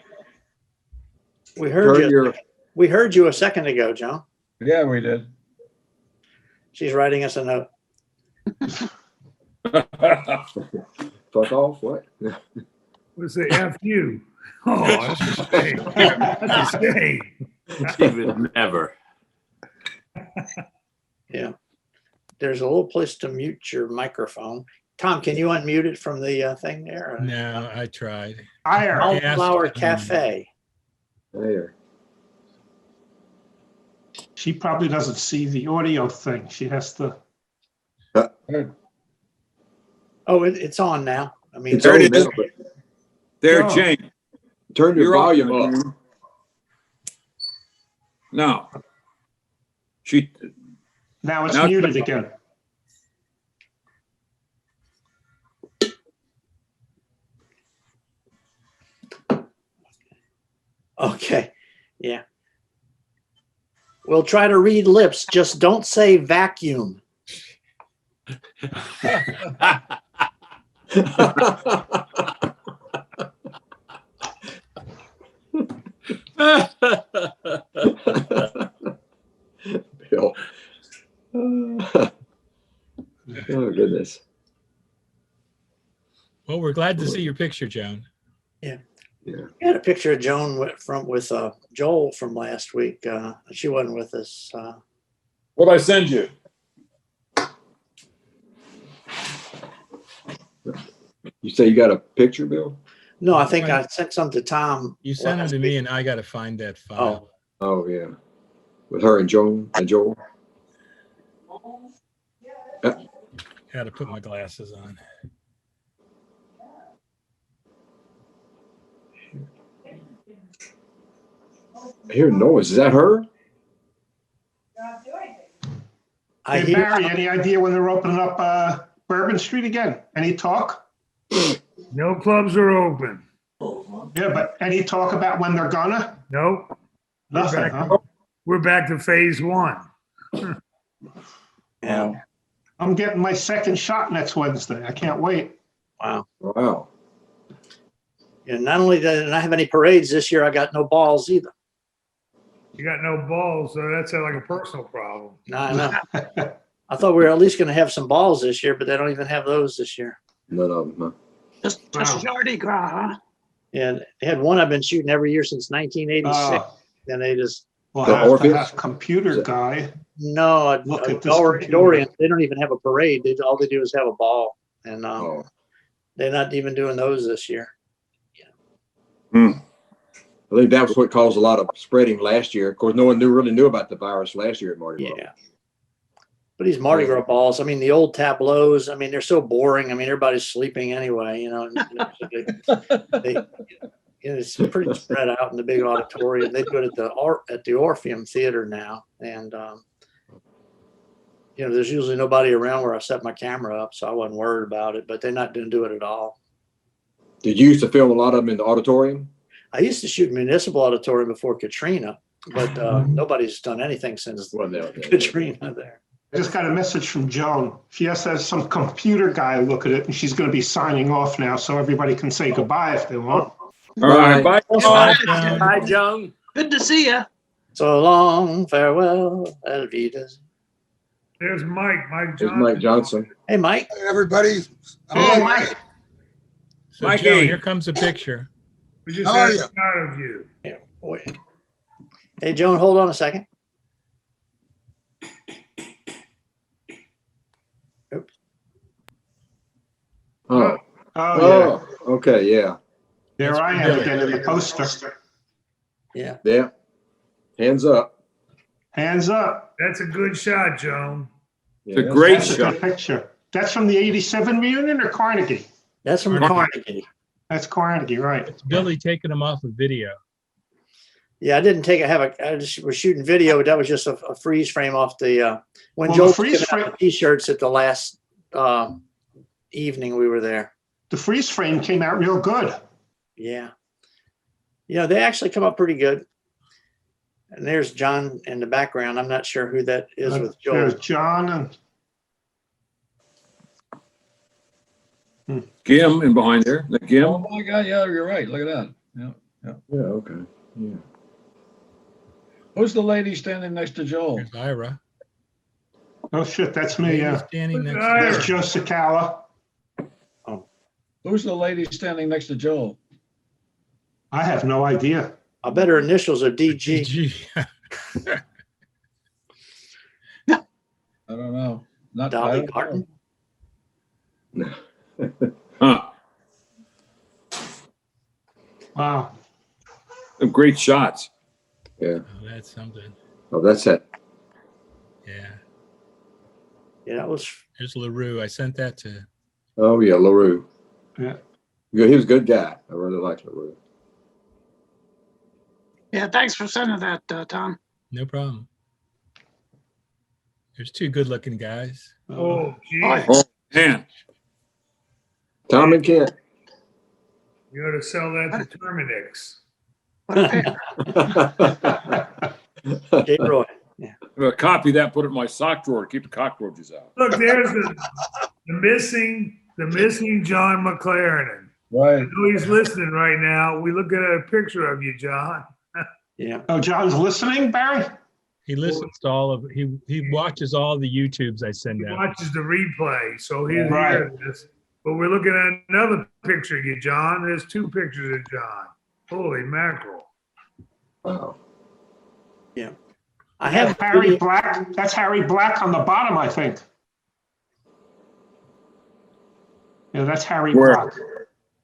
we heard Turn you. your. We heard you a second ago, John. yeah, we did. She's writing us a note. Fuck off. What? Let's say F you. Oh, that's a shame. That's a shame. She would never. Yeah. There's a little place to mute your microphone. Tom, can you unmute it from the thing there? No, I tried. Ire. asked- Flower Cafe. There. She probably doesn't see the audio thing. She has to. Oh, it's on now. I mean, It's There on it is. now, but there, Oh. Jane. turn your You're up, volume Jane. up. Now, she, Now it's Now- muted again. okay. Yeah. We'll try to read lips. Just don't say vacuum. Bill. Oh goodness. Well, we're glad to see your picture, Joan. Yeah. I had a picture of Joan with Joel from last week. She wasn't with us. what'd I send you? You say you got a picture, Bill? No, I think I sent some to Tom. You sent them last to week. me, and I got to find that file. Oh yeah. With her and Joan and Joel. Had to put my glasses on. I hear noise. Is that her? I Hey, hear, Barry, any idea when they're opening up Bourbon Street again? Any talk? No clubs are open. Yeah, but any talk about when they're gonna? Nope. We're Nothing, back, huh? we're back to phase one. yeah, I'm getting my second shot next Wednesday. I can't wait. wow. Wow. And not only did I have any parades this year, I got no balls either. You got no balls, so that's like a personal problem. No, I know. I thought we were at least going to have some balls this year, but they don't even have those this year. None of them. Huh? Just Wow. Mardi Gras, huh? And they had one I've been shooting every year since 1986. And they just, We'll The have to Orpheus? have computer guy. no, Look at this Dorian, computer. they don't even have a parade. All they do is have a ball. And Oh. they're not even doing those this year. I think that was what caused a lot of spreading last year. Of course, no one really knew about the virus last year at Mardi Gras. Yeah. But these Mardi Gras balls, I mean, the old tableaus, I mean, they're so boring. I mean, everybody's sleeping anyway, you know. It's pretty spread out in the big auditorium. They do it at the Orpheum Theater now. And, there's usually nobody around where I set my camera up, so I wasn't worried about it, but they're not going to do it at all. Did you used to film a lot of them in the auditorium? I used to shoot municipal auditorium before Katrina, but nobody's done anything since Well, no. Katrina there. I just got a message from Joan. She has to have some computer guy look at it, and she's going to be signing off now, so everybody can say goodbye if they want. All right, bye. Hi, Joan. Good to see you. So long, farewell, Alvidas. There's Mike There's Johnson. Mike Johnson. Hey, Mike. Hey, everybody. Hey, Mike. So Mikey. Joe, here comes a picture. We just How had are a you? shot of you. Yeah, boy. Hey, Joan, hold on a second. Oops. Oh. Oh, Oh. Okay. Yeah. there I am again in the poster. Yeah. Yeah. Hands up. Hands up. That's a good shot, Joan. Yeah, It's a great That's a shot. good picture. That's from the 87 reunion or Carnegie? That's from Carnegie. That's Carnegie, right. It's Billy taking them off of video. Yeah, I didn't take I just was shooting video, but that was just a freeze frame off the when Well, Joel the was freeze giving frame- out the t-shirts at the last evening we were there. The freeze frame came out real good. Yeah. They actually come up pretty good. And there's John in the background. I'm not sure who that is with Joel. There's John and Gim in behind there. The Gim. Oh my God, yeah, you're right. Look at that. Yeah. Yeah. Okay. Yeah. Who's the lady standing next to Joel? There's Ira. oh shit, that's me. Lady Yeah, standing next Ira. there's Joe Sakala. Who's the lady standing next to Joel? I have no idea. I bet her initials are to DG. Gee. I don't know. Not I Dolly don't Parton. know. Huh. Wow. Some great shots. Yeah. Oh, that's something. Oh, that's it. Yeah. Yeah, that was There's LaRue. I sent that to. Oh yeah, LaRue. Yeah. Good. He was a good guy. I really liked LaRue. Yeah, thanks for sending that, Tom. No problem. There's two good-looking guys. Oh, geez. Oh, man. Tom and Kent. You ought to sell that to Terminix. What a pair. Jay Roy. I'm gonna copy that, put it in my sock drawer, keep the cockroaches out. Look, there's the missing John McLaren. Right. I know he's listening right now. We look at a picture of you, John. Yeah. Oh, John's listening, Barry? He listens to all of. He watches all the YouTubes I send He out. watches the replay, so he'll Right. hear this. But we're looking at another picture of you, John. There's two pictures of John. Holy mackerel. Wow. I have Harry Black. That's Harry Black on the bottom, I think. Yeah, that's Harry Where? Black.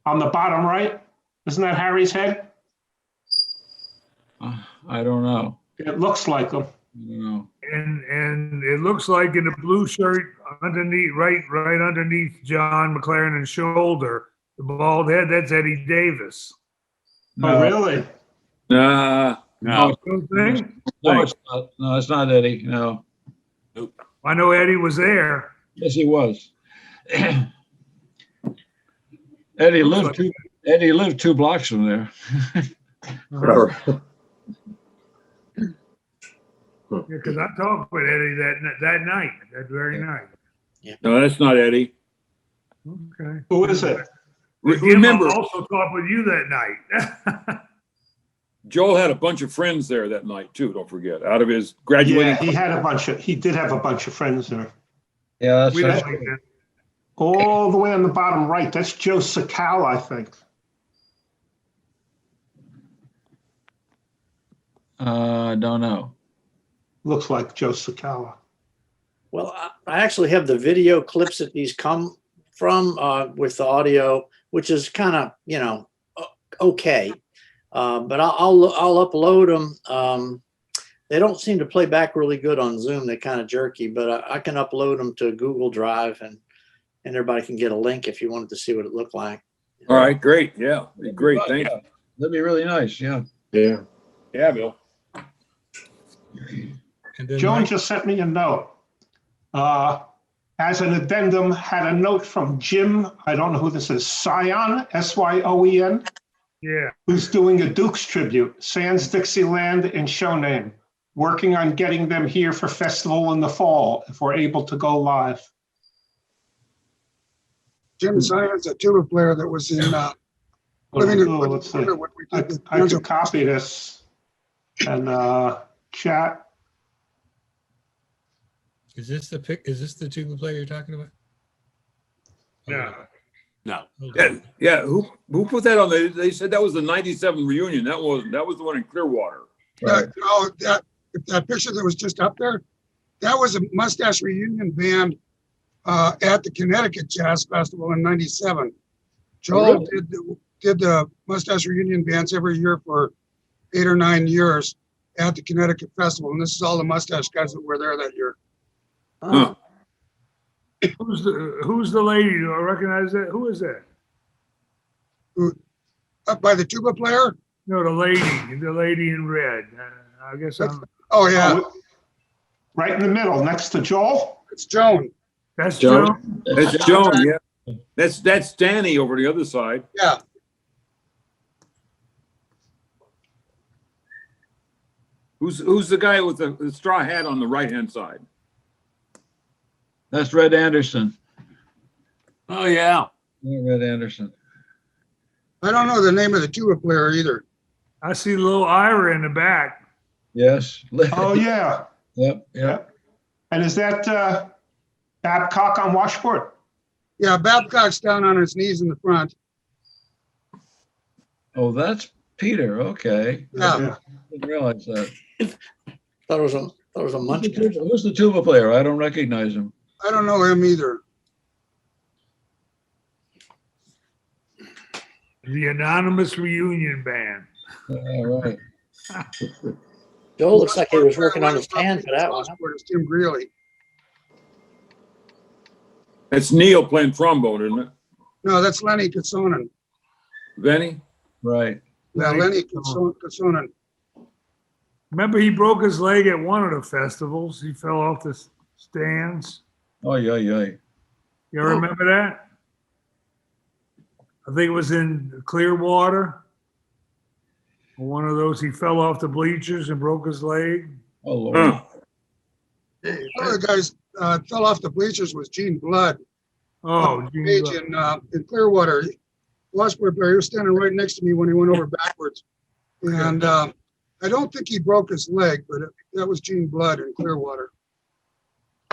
On the bottom right. Isn't that Harry's head? I don't know. It looks like him. I don't know. And it looks like in the blue shirt underneath, right underneath John McLaren's shoulder, the bald head, that's Eddie Davis. Oh, really? Nah, No, Don't think? no, it's not. No, it's not Eddie. No. I know Eddie was there. Yes, he was. Eddie lived 2 blocks from there. Uh-huh. Yeah, because I talked with Eddie that night, that very night. No, that's not Eddie. Okay. Who is it? Remember, I also talked with you that night. Joel had a bunch of friends there that night too. Don't forget, out of his graduating. Yeah, he did have a bunch of friends there. Yeah, We that's didn't like that. All the way on the bottom right, that's Joe Sakal, I think. don't know. Looks like Joe Sakala. Well, I actually have the video clips that these come from with the audio, which is kind of, okay. But I'll upload them. They don't seem to play back really good on Zoom. They're kind of jerky, but I can upload them to Google Drive and everybody can get a link if you wanted to see what it looked like. All right, great. Yeah, great. Thanks. Yeah, that'd be really nice. Yeah. Yeah. Yeah, Bill. And then Joan Mike- just sent me a note. As an addendum, had a note from Jim, I don't know who this is, Syon, Syon, Yeah. who's doing a Duke's tribute, Sands Dixieland and Show Name, working on getting them here for festival in the fall, if we're able to go live. Jim Syon's a tuba player that was in Living in Let's see. Wonder when we I did the could copy this and chat. is this the pic? Is this the tuba player you're talking about? No. No. Hold Yeah, on. yeah. Who put that on? They said that was the '97 reunion. That was the one in Clearwater. Right. that picture that was just up there, that was a Mustache Reunion band at the Connecticut Jazz Festival in '97. Joel did the Mustache Reunion bands every year for 8 or 9 years at the Connecticut Festival, and this is all the Mustache guys that were there that year. Huh. Who's the lady? Do I recognize that? Who is that? Up by the tuba player. No, the lady in red. I guess Oh yeah, Right in the middle, next to Joel. it's Joan. that's Joan. Joan. That's Joan. Yeah, that's Danny over the other side. Yeah, Who's the guy with the straw hat on the right hand side? That's Red Anderson. Oh, yeah. Yeah, Red Anderson. I don't know the name of the tuba player either. I see little Ira in the back. Yes. Oh, yeah. Yep. Yep. And is that Babcock on washboard? Yeah, Babcock's down on his knees in the front. Oh, that's Peter. Okay. Yeah. Didn't realize that. Thought it was a munchkin. Who's the tuba player? I don't recognize him. I don't know him either. The Anonymous Reunion Band. All right. Joel looks like he was working on his hand for that one. It's Tim Greeley. That's Neil playing trombone, isn't it? No, that's Lenny Katsonen. Benny? Right. Yeah, Lenny Katsonen. Remember, he broke his leg at one of the festivals. He fell off the stands. Oh, yeah, yeah. You remember that? I think it was in Clearwater. One of those, he fell off the bleachers and broke his leg. Oh, Lord. Huh. One of the guys fell off the bleachers was Gene Blood. Oh, Page in Clearwater. Washboard player. He was standing right next to me when he went over backwards. And I don't think he broke his leg, but that was Gene Blood in Clearwater.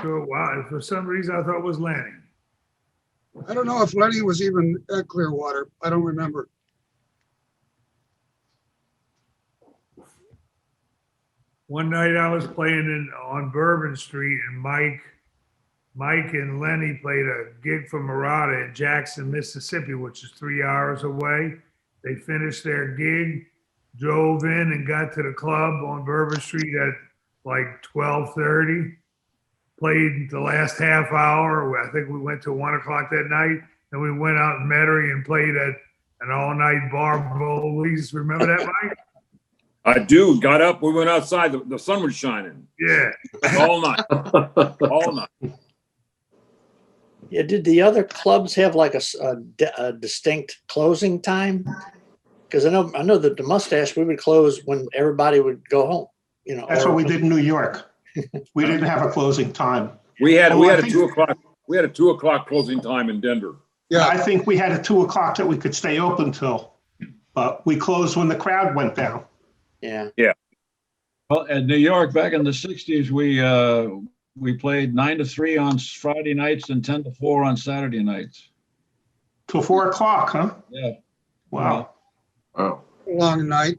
so, wow. For some reason, I thought it was Lanny. I don't know if Lenny was even at Clearwater. I don't remember. One night I was playing on Bourbon Street, and Mike and Lenny played a gig for Murata in Jackson, Mississippi, which is 3 hours away. They finished their gig, drove in and got to the club on Bourbon Street at like 12:30. Played the last half hour. I think we went to 1 o'clock that night. Then we went out in Metairie and played at an all-night bar, Bowley's. Remember that, Mike? I do. Got up. We went outside. The sun was shining Yeah. all night. All night. Yeah, did the other clubs have like a distinct closing time? Because I know that the Mustache, we would close when everybody would go home, you know. That's or- what we did in New York. We didn't have a closing time. We had Oh, I a think- 2:00. We had a 2:00 closing time in Denver. Yeah, I think we had a 2 o'clock that we could stay open till, but we closed when the crowd went down. Yeah. Well, in New York, back in the 60s, we played 9 to 3 on Friday nights and 10 to 4 on Saturday nights. Till 4 o'clock, huh? Yeah. Wow. Wow. long night.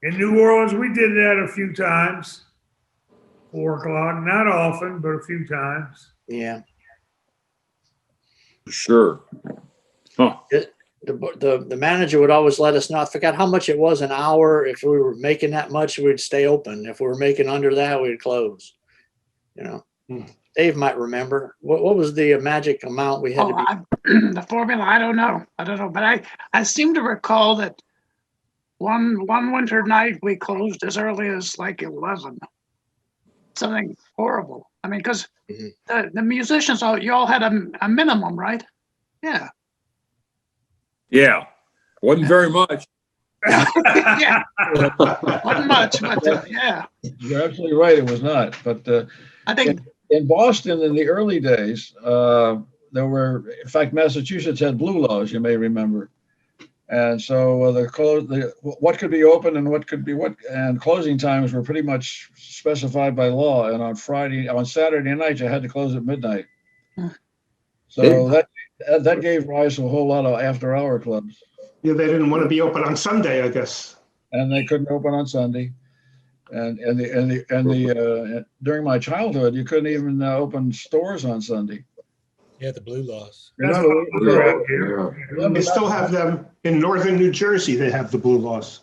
In New Orleans, we did that a few times. 4 o'clock, not often, but a few times. Yeah. Sure. Huh. The manager would always let us know. I forgot how much it was an hour. If we were making that much, we'd stay open. If we were making under that, we'd close. You know, Dave might remember. What was the magic amount we had to be? The formula, I don't know, but I seem to recall that one winter night we closed as early as like 11. Something horrible. I mean, because the musicians, you all had a minimum, right? Yeah. Yeah. Wasn't very much. Yeah. Wasn't much, but yeah. You're absolutely right. It was not. But I think in Boston in the early days, there were, in fact, Massachusetts had blue laws, you may remember. And so what could be open and what could be what, and closing times were pretty much specified by law. And on Saturday night, you had to close at midnight. So that gave rise to a whole lot of after-hour clubs. Yeah, they didn't want to be open on Sunday, I guess. And they couldn't open on Sunday. And during my childhood, you couldn't even open stores on Sunday. Yeah, the blue laws. That's what we were out here. They still have them in northern New Jersey. They have the blue laws.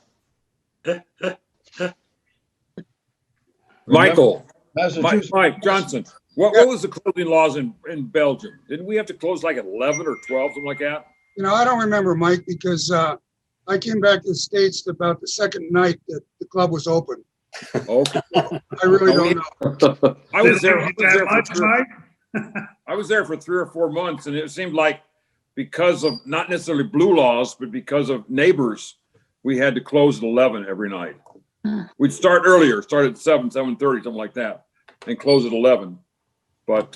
Michael, Massachusetts. Mike Johnson, what was the closing laws in Belgium? Didn't we have to close like at 11 or 12, something like that? You know, I don't remember, Mike, because I came back to the States about the second night that the club was open. Okay. I really don't know. I was there. Mike? I was there for 3 or 4 months, and it seemed like because of not necessarily blue laws, but because of neighbors, we had to close at 11 every night. We'd start earlier, start at 7:30, something like that, and close at 11. But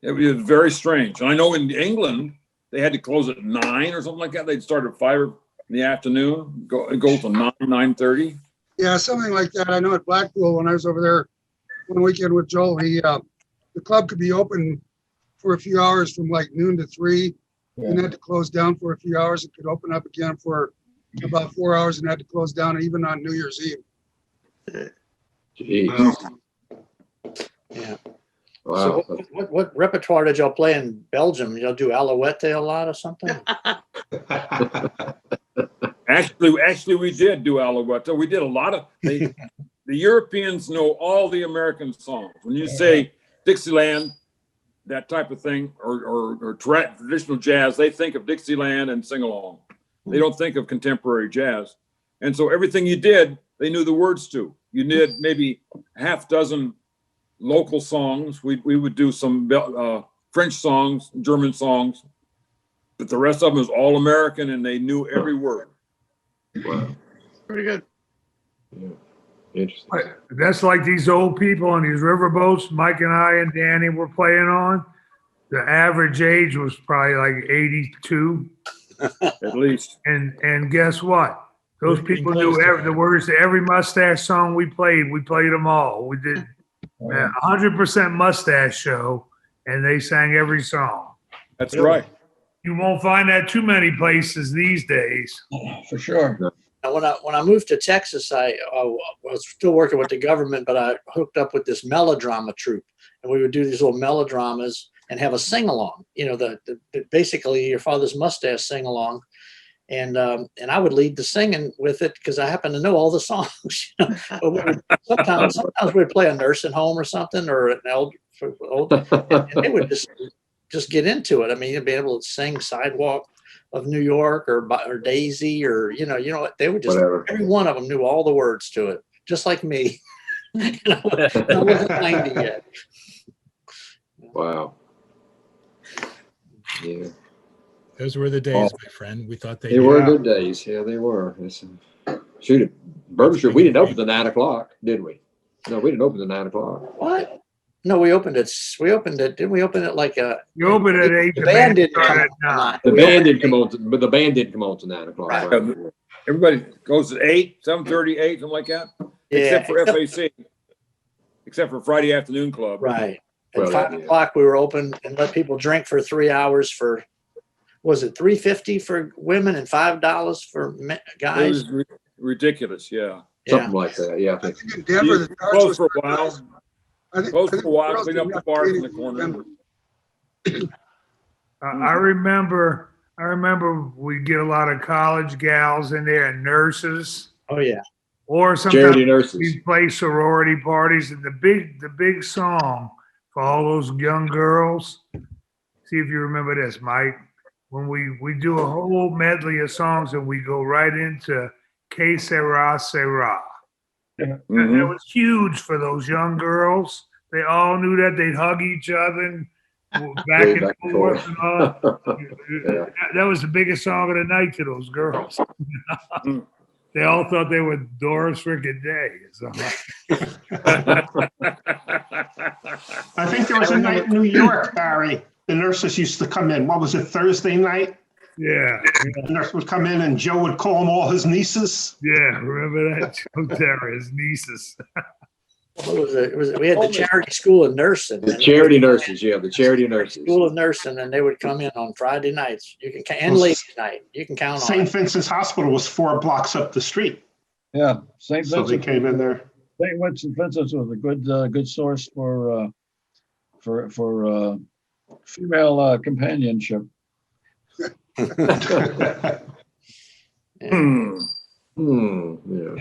it was very strange. And I know in England they had to close at 9 or something like that. They'd start at 5 in the afternoon, go till 9:30. Yeah, something like that. I know at Blackpool when I was over there one weekend with Joel, the club could be open for a few hours from like noon to 3, and had to close down for a few hours. It could open up again for about 4 hours and had to close down even on New Year's Eve. Jeez. Yeah. Wow. So what repertoire did y'all play in Belgium? Y'all do Alouette a lot or something? Actually, we did do Alouette. We did a lot of the Europeans know all the American songs. When you say Dixieland, that type of thing, or traditional jazz, they think of Dixieland and sing along. They don't think of contemporary jazz. And so everything you did, they knew the words to. You did maybe half dozen local songs. We would do some French songs, German songs, but the rest of them was all American, and they knew every word. Wow. pretty good. Yeah. Interesting. That's like these old people on these riverboats Mike and I and Danny were playing on. The average age was probably like 82. At least. And guess what? Those people knew the words to every Mustache song we played them all. We did a 100% Mustache show, and they sang every song. That's right. You won't find that too many places these days. For sure. When I moved to Texas, I was still working with the government, but I hooked up with this melodrama troupe, and we would do these little melodramas and have a sing along. You know, the basically your father's mustache sing along, and I would lead the singing with it because I happen to know all the songs. You know? But sometimes we'd play a nursing home or something, or an old, and they would just get into it. I mean, you'd be able to sing Sidewalk of New York or Daisy or you know what they would just Whatever. every one of them knew all the words to it, just like me. I wasn't 90 yet. Wow. Yeah. Those were the days, my friend. We thought They were good days. Yeah, they were. Shoot, Burger Street, we didn't open till 9 o'clock, did we? No, we didn't open till 9 o'clock. What? No, we opened it. Didn't we open it like a? You open at 8. The band didn't come started on. at 9. The We band opened didn't at come 8. on, but the band didn't come on till 9 o'clock. Right. Right. Everybody goes at 8, 7:30, 8, something like that. Except for FAC, except for Friday Afternoon Club. Right. At Well, 5 yeah. o'clock, we were open and let people drink for 3 hours for, was it $3.50 for women and $5 for It guys? was ridiculous, yeah. Something like that. Yeah, I I think. think in Denver, You the charge closed was for a while. I think, Closed I for think a while, girls clean up didn't the have bars in training the corner. Denver. I remember we get a lot of college gals in there and nurses, Oh, yeah. or sometimes Charity nurses. we play sorority parties. And the big song for all those young girls. See if you remember this, Mike. When we do a whole medley of songs and we go right into Que Sera Sera. And it Mhm. was huge for those young girls. They all knew that. They'd hug each other and back Way and back and forth and all. Yeah. That was the biggest song of the night to those girls. Mm. They all thought they were Doris Rickett Day. So, I think there was a night in New York, Barry. The nurses used to come in. What was it, Thursday night? yeah, The nurse would come in and Joe would call them all his nieces. yeah. Remember that? Joe Terry, his nieces. What was it? We had the charity school of nursing. The charity nurses, yeah, the charity nurses. School of nursing, and they would come in on Friday nights. You can and Well, ladies' night. You can count on St. it. Vincent's Hospital was 4 blocks up the street. Yeah, St. So they Vincent. came in there. St. Vincent's was a good source for female companionship. Yeah. Yeah.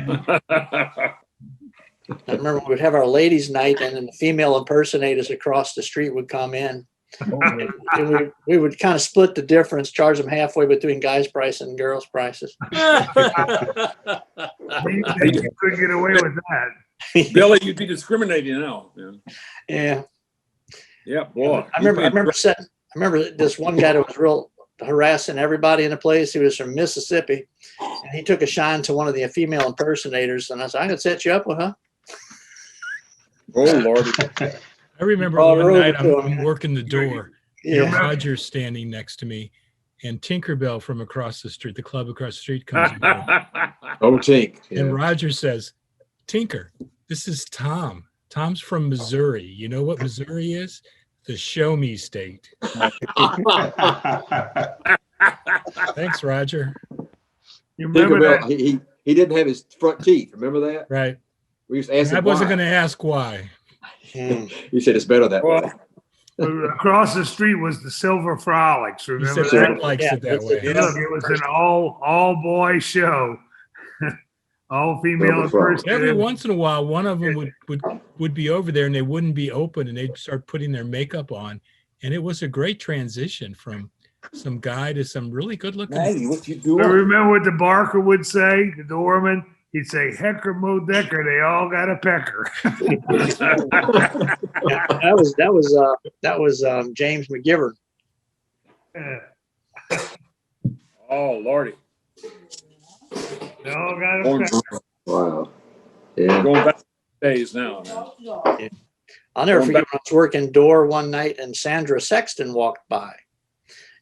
I remember we would have our ladies' night, and then the female impersonators across the street would come in. And we would kind of split the difference, charge them halfway between guys' price and girls' prices. You couldn't get away with that. Billy, you'd be discriminating now. Man. Yeah. Yeah, boy. I remember this one guy that was real harassing everybody in the place. He was from Mississippi, and he took a shine to one of the female impersonators, and I said, "I could set you up with her." Oh, Lord. I remember Brought her one over night to I'm him. working the door, and Yeah. Roger's standing next to me, and Tinkerbell from across the street, the club across the street, comes in, Oh, Tink. Yeah. and Roger says, "Tinker, this is Tom. Tom's from Missouri. You know what Missouri is? The show me state." Thanks, Roger. You remember Tinkerbell, that? he didn't have his front teeth. Remember that? Right. We used to ask I him wasn't why. going to ask why. Hmm. He said it's better that way. Across the street was the Silver Frolics. He Remember said that? Rick likes Yeah, it that that's way. it. Look, it was an all boy show, all female Silver Frolics. Every person. once in a while, one of them would be over there, and they wouldn't be open, and they'd start putting their makeup on, and it was a great transition from some guy to some really good looking. Maggie, what you I doing? remember what the barker would say, the doorman. He'd say, "Hecker Mo Decker, they all got a pecker." That was James McGivern. Oh, Lordy. They all got a Going, pecker. Wow. Yeah. going back to days now. Man. I'll never Going forget when I was working door one night and Sandra Sexton walked by.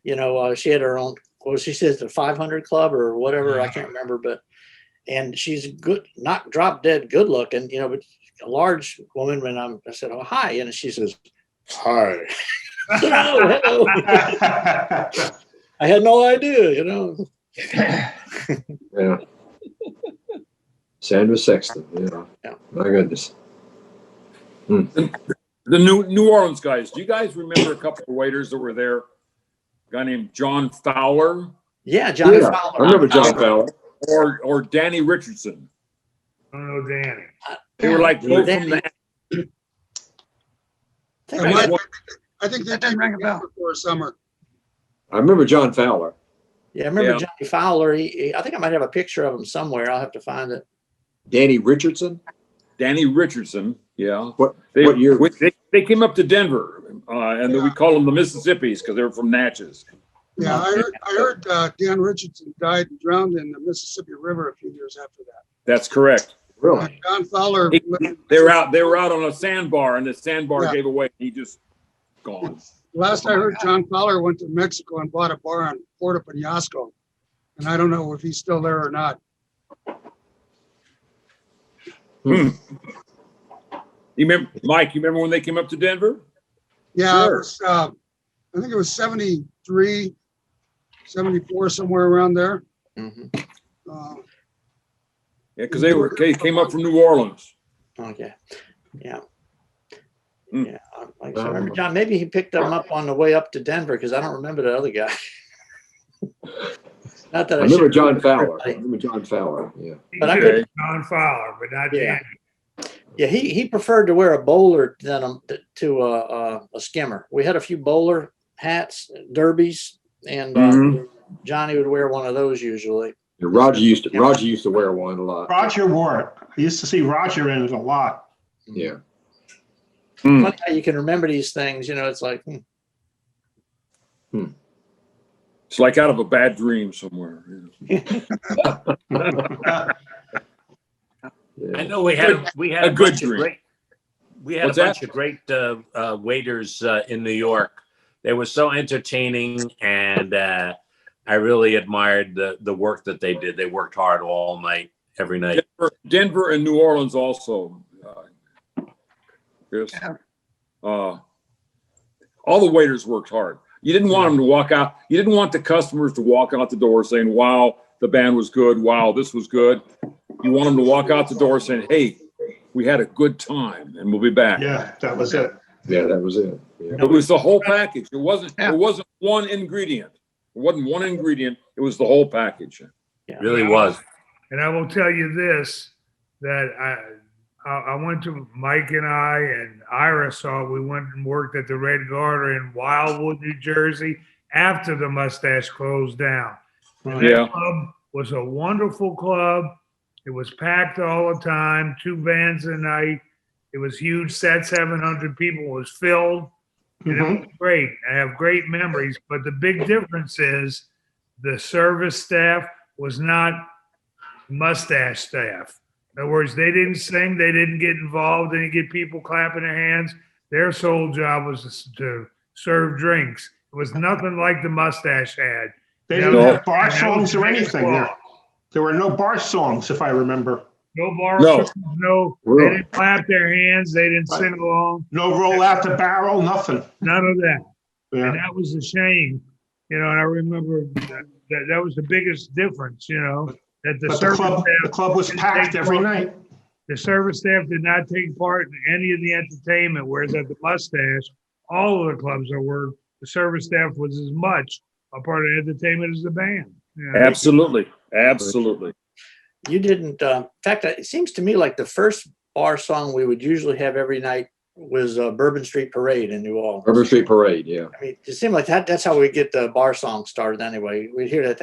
You know, she had her own, she says the 500 Club or whatever, I can't remember, and she's good, not drop dead good looking, you know, but a large woman. When I said, "Oh, hi," and she says, "Hi." Hello. I had no idea, you know. Yeah. Sandra Sexton. Yeah. My goodness. The New Orleans guys. Do you guys remember a couple of waiters that were there? A guy named John Fowler Yeah, Johnny Yeah, Fowler. I remember John Fowler. or Danny Richardson. I don't know, Danny. They were like both from the I think they came Ring a bell. for a summer. I remember John Fowler. Yeah, I remember Yeah. Johnny Fowler. I think I might have a picture of him somewhere. I'll have to find it. Danny Richardson. Danny Richardson. Yeah. What They, what year? they came up to Denver, and then we call them the Mississippis because they're from Natchez. Yeah, I heard Dan Richardson died and drowned in the Mississippi River a few years after that. That's correct. Really? John Fowler. They were out on a sandbar, and the sandbar Yeah. gave away. He just gone. Last I heard, John Fowler went to Mexico and bought a bar on Puerto Penasco. And I don't know if he's still there or not. You remember, Mike? You remember when they came up to Denver? Yeah, Sure. it was, I think it was 73, 74, somewhere around there. Mhm. Uh, Yeah, because they came up from New Orleans. Okay. Yeah. Hmm. Yeah. Like I remember John, maybe he picked them up on the way up to Denver because I don't remember the other guy. Not that I I remember should John Fowler. I everybody. remember John Fowler. Yeah. But I Okay. could, John Fowler, but not Yeah. Dan. yeah, he preferred to wear a bowler than to a skimmer. We had a few bowler hats, derbies, and Mhm. Johnny would wear one of those usually. Roger used to wear one a lot. Roger wore it. I used to see Roger in it a lot. Yeah. Hmm. Funny how you can remember these things. You know, it's like, It's like out of a bad dream somewhere. I know we had A a good bunch of dream. great we had What's a bunch that? of great waiters in New York. They were so entertaining, and I really admired the work that they did. They worked hard all night, every night. Denver and New Orleans also. Chris. Yeah. All the waiters worked hard. You didn't want them to walk out. You didn't want the customers to walk out the door saying, "Wow, the band was good. Wow, this was good." You want them to walk out the door saying, "Hey, we had a good time, and we'll be back." Yeah, that was it. Yeah, that was it. Yeah. It was the whole package. It wasn't. Yeah. It wasn't one ingredient. It wasn't one ingredient. It was the whole package. It really was. And I will tell you this, that I went to Mike and I and Ira saw, we went and worked at the Red Garter in Wildwood, New Jersey, after the Mustache closed down. And Yeah. that club was a wonderful club. It was packed all the time, 2 bands a night. It was huge set, 700 people. It was filled. And it was great. I have great memories. But the big difference is the service staff was not Mustache staff. In other words, they didn't sing, they didn't get involved, they didn't get people clapping their hands. Their sole job was to serve drinks. It was nothing like the Mustache had. They That didn't was- have bar and that songs was or the biggest anything there. flaw. There were no bar songs, if I remember. No bar No. songs, no, they Really? didn't clap their hands, they didn't sing along, No roll out the barrel, nothing. none of that. And Yeah. that was a shame, and I remember that was the biggest difference, that the But the service club staff, was packed every night. the service staff did not take part in any of the entertainment, whereas at the Mustache, all of the clubs that were, the service staff was as much a part of the entertainment as the band. Absolutely. Absolutely. you didn't. In fact, it seems to me like the first bar song we would usually have every night was Bourbon Street Parade in New Orleans. Urban Street Parade. Yeah. I mean, it seemed like that's how we get the bar song started anyway. We'd hear that,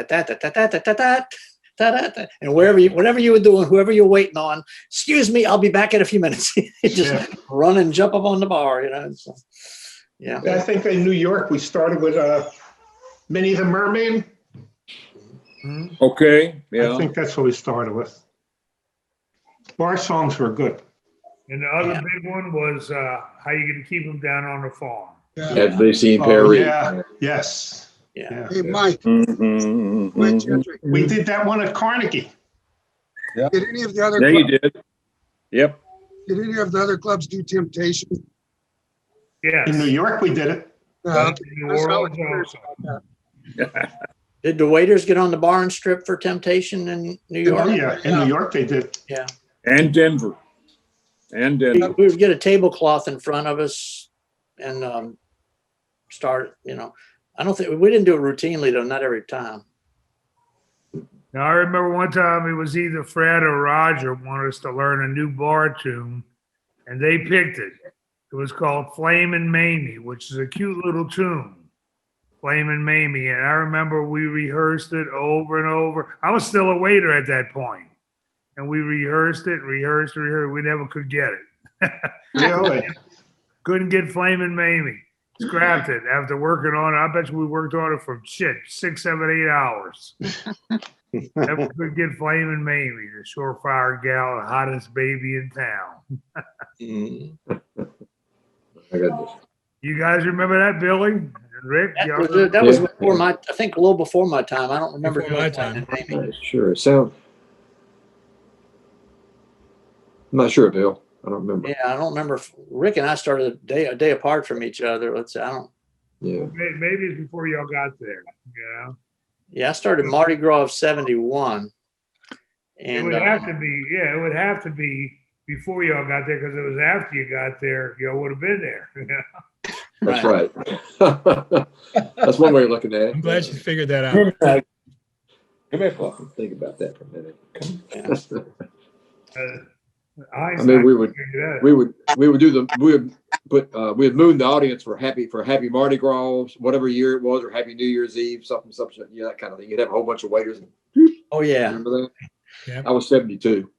and whatever you were doing, whoever you're waiting on, excuse me, I'll be back in a few minutes. Just run and jump up on the bar, So, yeah. I think in New York, we started with Minnie the Mermaid. Okay. I Yeah. think that's what we started with. Bar songs were good. And the other big one was how you going to keep them down on the farm. Yeah. Had they seen Oh, Perry? yeah. Yes. Yeah. Hey, Mike, Mhm, Mike mhm. Gentry, We did that one at Carnegie. did any of the other Yeah, you clubs, did. Yep. did any of the other clubs do Temptation? Yes. In New York, we did it. But in New That's how Orleans it works. also. Did the waiters get on the bar and strip for Temptation in New York? Oh, yeah. In New York, they did. And Denver. And Denver. We would get a tablecloth in front of us and start, I don't think we didn't do it routinely though, not every time. Now, I remember one time it was either Fred or Roger wanted us to learn a new bar tune, and they picked it. It was called Flame and Mamie, which is a cute little tune. Flamin' Mamie. And I remember we rehearsed it over and over. I was still a waiter at that point. And we rehearsed. We never could get it. Really? Couldn't get Flamin' Mamie. Scrapped it after working on it. I bet you we worked on it for 6, 7, 8 hours. Never could get Flamin' Mamie, the surefire gal, the hottest baby in town. My goodness. You guys remember that, Billy and Rick? That Y'all was, remember? that was Yeah. before my, I think a little before my time. I don't remember Before my doing time. Flamin' Mamie. Sure. It sounds. I'm not sure, Bill. I don't remember. Yeah, I don't remember. Rick and I started a day apart from each other. Let's say I don't. Yeah. Maybe it's before y'all got there. Yeah, I started Mardi Gras of *71, It and would have to be. Yeah, it would have to be before y'all got there because it was after you got there. Y'all would have been there. That's right. That's one way of looking at it. I'm glad you figured that out. Come here, Fluffy. Think about that for a minute. I mean, we would moon the audience for happy Mardi Gras, whatever year it was, or happy New Year's Eve, something, that kind of thing. You'd have a whole bunch of waiters. oh yeah, Remember that? Yeah. I was 72.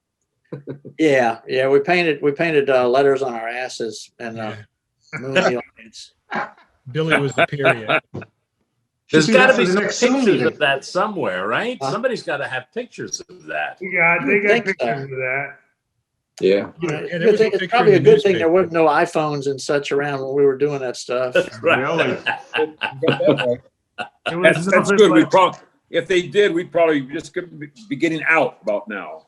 yeah. We painted letters on our asses and Yeah. mooned the audience. Billy was the period. There's See got that to be for the some next Zoom pictures meeting. of that somewhere, right? Huh? Somebody's got to have pictures of that. they You got would think pictures so. of that. Yeah. You know, Yeah, there was a it's picture probably a in the good thing there newspaper. wasn't no iPhones and such around when we were doing that stuff. Really? It was That's nothing good. We but- probably, if they did, we'd probably just be getting out about now.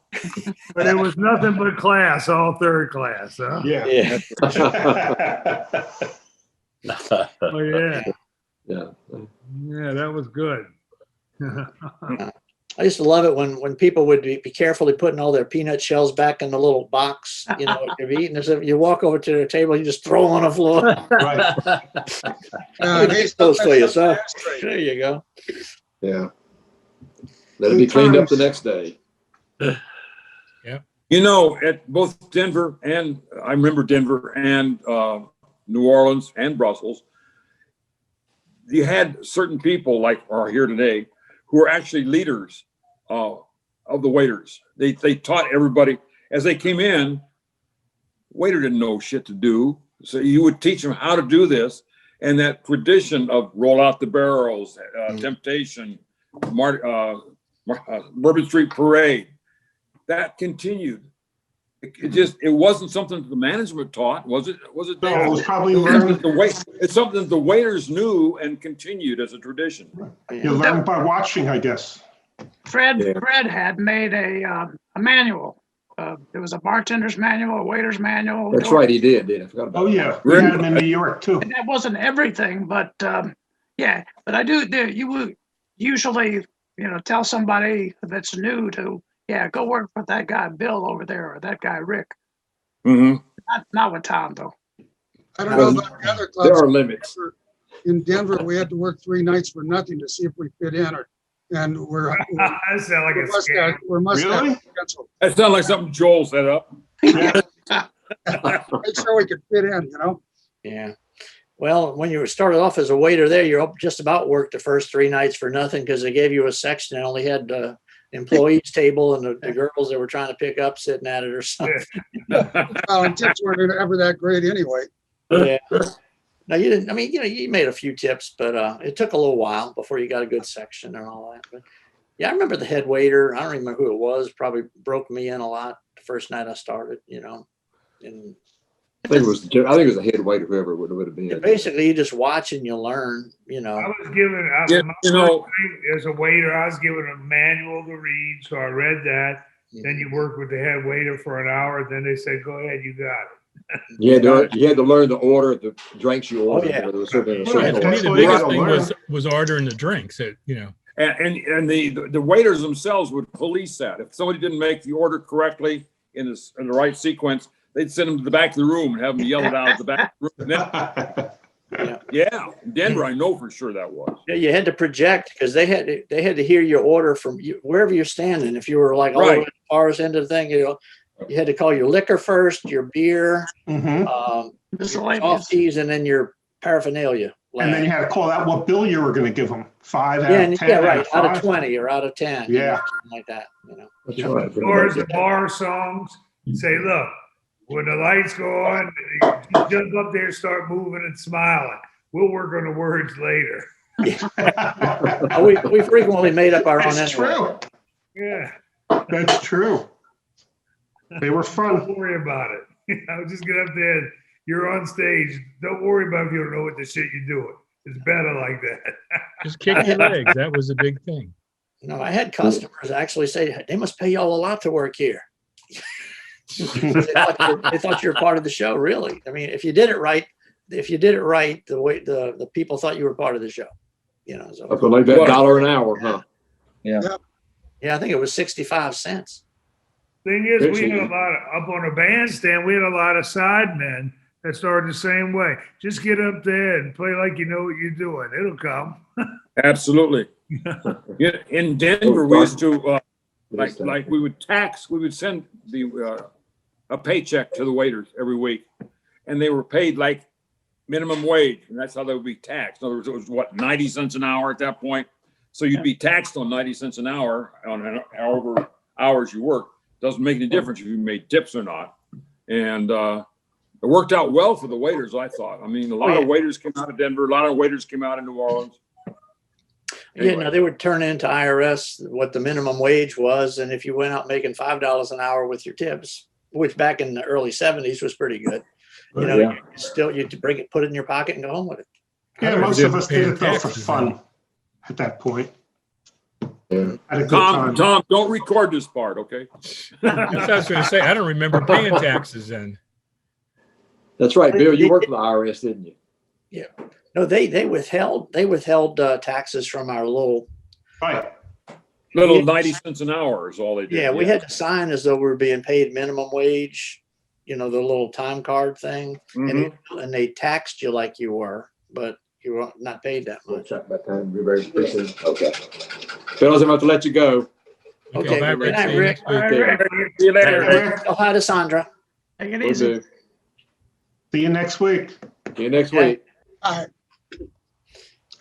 But it was nothing but class, all third class, huh? Yeah. Yeah. Oh yeah, Yeah. yeah, that was good. I used to love it when people would be carefully putting all their peanut shells back in the little box, you know, what they're eating. As if you walk over to their table, you just throw them on the floor. Right. These those for you, so there you go. Yeah. Let it be cleaned up the next day. You know, at both Denver and I remember Denver and New Orleans and Brussels, you had certain people like are here today who are actually leaders of the waiters. They taught everybody as they came in. Waiter didn't know shit to do, so you would teach them how to do this. And that tradition of roll out the barrels, Temptation, Bourbon Street Parade, that continued. It wasn't something that the management taught, was it? Was it? No, it was probably It's something that the waiters knew and continued as a tradition. You learn by watching, I guess. Fred Yeah. had made a manual. There was a bartender's manual, a waiter's manual. That's right. He did. I forgot about Oh, that. yeah. We had them in New York, too. And that wasn't everything, but yeah. But I do. You would usually, tell somebody that's new to, go work with that guy Bill over there or that guy Rick. Mm-hmm. Not with Tom though. I don't know about the other There clubs. are limits. In Denver, we had to work 3 nights for nothing to see if we fit in, and we're That sounded like a scam. we're mustache Really? potential. That sounds like something Joel set up. Yeah. Make sure we could fit in, Yeah. Well, when you started off as a waiter there, you're just about worked the first 3 nights for nothing because they gave you a section and only had the employees table and the girls that were trying to pick up sitting at it or something. Well, and tips weren't ever that great anyway. Yeah. No, you didn't. I mean, you made a few tips, but it took a little while before you got a good section and all that. But yeah, I remember the head waiter. I don't remember who it was. Probably broke me in a lot the first night I started. And I think it was the head waiter, whoever it would have been. basically you just watch and you learn. I was given, Yeah, my you know- first thing as a waiter, I was given a manual to read, so I read that. Then you work with the head waiter for an hour. Then they said, "Go ahead, you got it." You had to learn the order of the drinks you ordered. yeah. There was a certain To me, That's the what you biggest gotta thing learn. was ordering the drinks. And the waiters themselves would police that. If somebody didn't make the order correctly in the right sequence, they'd send them to the back of the room and have them yell it out at the back of the room. And then, yeah, in Denver, I know for sure that was. Yeah, you had to project because they had to hear your order from wherever you're standing. If you were like all the way Right. at the far end of the thing, you had to call your liquor first, your beer, Mhm. your Miscellaneous. softies, and then your paraphernalia. And then you had to call out what bill you were going to give them. 5 out Yeah, of 10 right. Out of 5. 20 or out of 10. you know, Yeah. something like that. You know. That's Yep. right. Or the bar songs, say, look, when the lights go on, you just jump up there, start moving and smiling. We'll work on the words later. We frequently made up our own. That's anyway. true. Yeah, That's true. They were fun. don't worry about it. Just get up there. You're on stage. Don't worry about if you don't know what the shit you're doing. It's better like that. Just kick your legs. That was a big thing. No, I had customers actually say, they must pay y'all a lot to work here. They thought you were part of the show, really. I mean, if you did it right, the way the people thought you were part of the show. You know, so Up to like that $1 an hour, huh? yeah, I think it was 65 cents. Thing is, we had a lot of, up on a bandstand, we had a lot of sidemen that started the same way. Just get up there and play like you know what you're doing. It'll come. Absolutely. In Denver, we used to, like we would send a paycheck to the waiters every week, and they were paid like minimum wage, and that's how they would be taxed. In other words, it was what, 90 cents an hour at that point. So you'd be taxed on 90 cents an hour on however hours you work. Doesn't make any difference if you made tips or not. And it worked out well for the waiters, I thought. I mean, a lot of waiters came out of Denver, a lot of waiters came out of New Orleans. Yeah, no, they would turn into IRS what the minimum wage was, and if you went out making $5 an hour with your tips, which back in the early 70s was pretty good, you know, you'd bring it, put it in your pocket, and go home with it. Yeah, most of us did it though for fun at that point. Yeah. Had a good time. Tom, don't record this part, okay? That's what I was going to say. I don't remember paying taxes then. That's right, Bill. You worked for the IRS, didn't you? Yeah. No, they withheld taxes from our little. Right. Little 90 cents an hour is all they did. Yeah, we had to sign as though we were being paid minimum wage, you know, the little time card thing. Mhm. And they taxed you like you were, but you were not paid that much. Check by time. Be very soon. Okay. Fellas, I'm about to let you go. Okay, bye, good Rick. night, See you Rick. next week. See you later. Rick. Oh, hi to Sandra. Take it Will easy. do. See you next week. See you next Yeah. week. All right.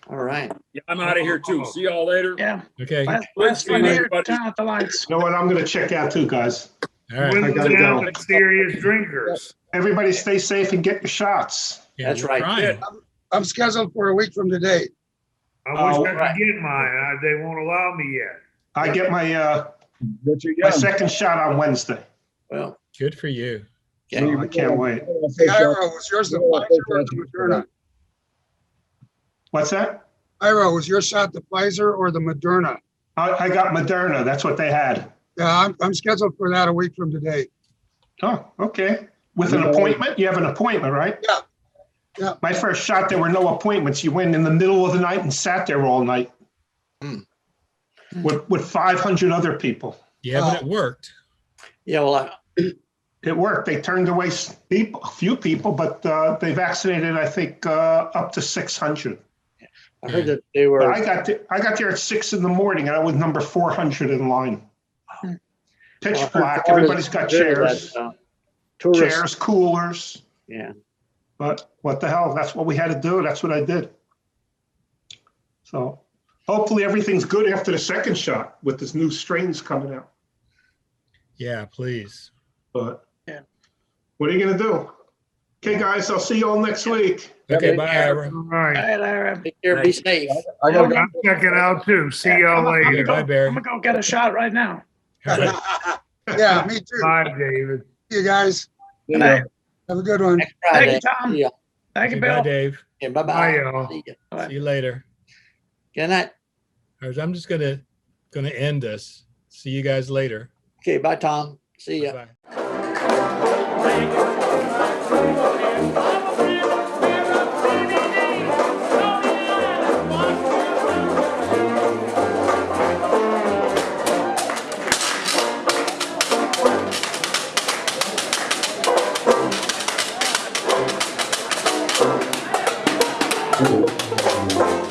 All right. Yeah, I'm out of here too. See y'all later. Yeah. Okay. Last See you, one here. everybody. Turn out the lights. You know what? I'm going to check out too, guys. All right. I gotta Down go. to serious drinkers. Everybody stay safe and get your shots. Yeah, That's we're right. trying. I'm scheduled for a week from today. I Oh, wish I could get mine. They won't allow me yet. I get my Get you my young. second shot on Wednesday. Well, Good for you. yeah. I can't wait. Hey, Ira, was yours the Pfizer or the Moderna? What's that? Ira, was your shot the Pfizer or the Moderna? I got Moderna. That's what they had. Yeah, I'm scheduled for that a week from today. Oh, okay. With an appointment? You have an appointment, right? Yeah. Yeah. My first shot, there were no appointments. You went in the middle of the night and sat there all night with 500 other people. Yeah, but it worked. Yeah, well, It worked. They turned away people, a few people, but they vaccinated, I think, up to 600. I heard that they were. But I got there at 6 a.m. and I was number 400 in line. Pitch Well, I heard black. Florida's Everybody's got good at chairs, that, tourists. chairs, coolers. Yeah. But what the hell? That's what we had to do. That's what I did. So hopefully everything's good after the second shot with this new strains coming out. Yeah, please. But Yeah. what are you going to do? Okay, guys, I'll see you all next week. Okay, bye, Ira. All All right. right, Ira. Take care. Be safe. I gotta go. I'm checking out too. See y'all I'm later. Bye, Barry. gonna go get a shot right now. All right. Yeah, me too. Bye, David. You guys, Good night. have a good one. Next Thank Friday. you, Tom. See ya. Thank you, Bye, Bill. Dave. Yeah, bye Bye, bye. y'all. See ya. See you later. Good night. All right, I'm just gonna end this. See you guys later. Okay, bye, Tom. See ya. Bye. Cool.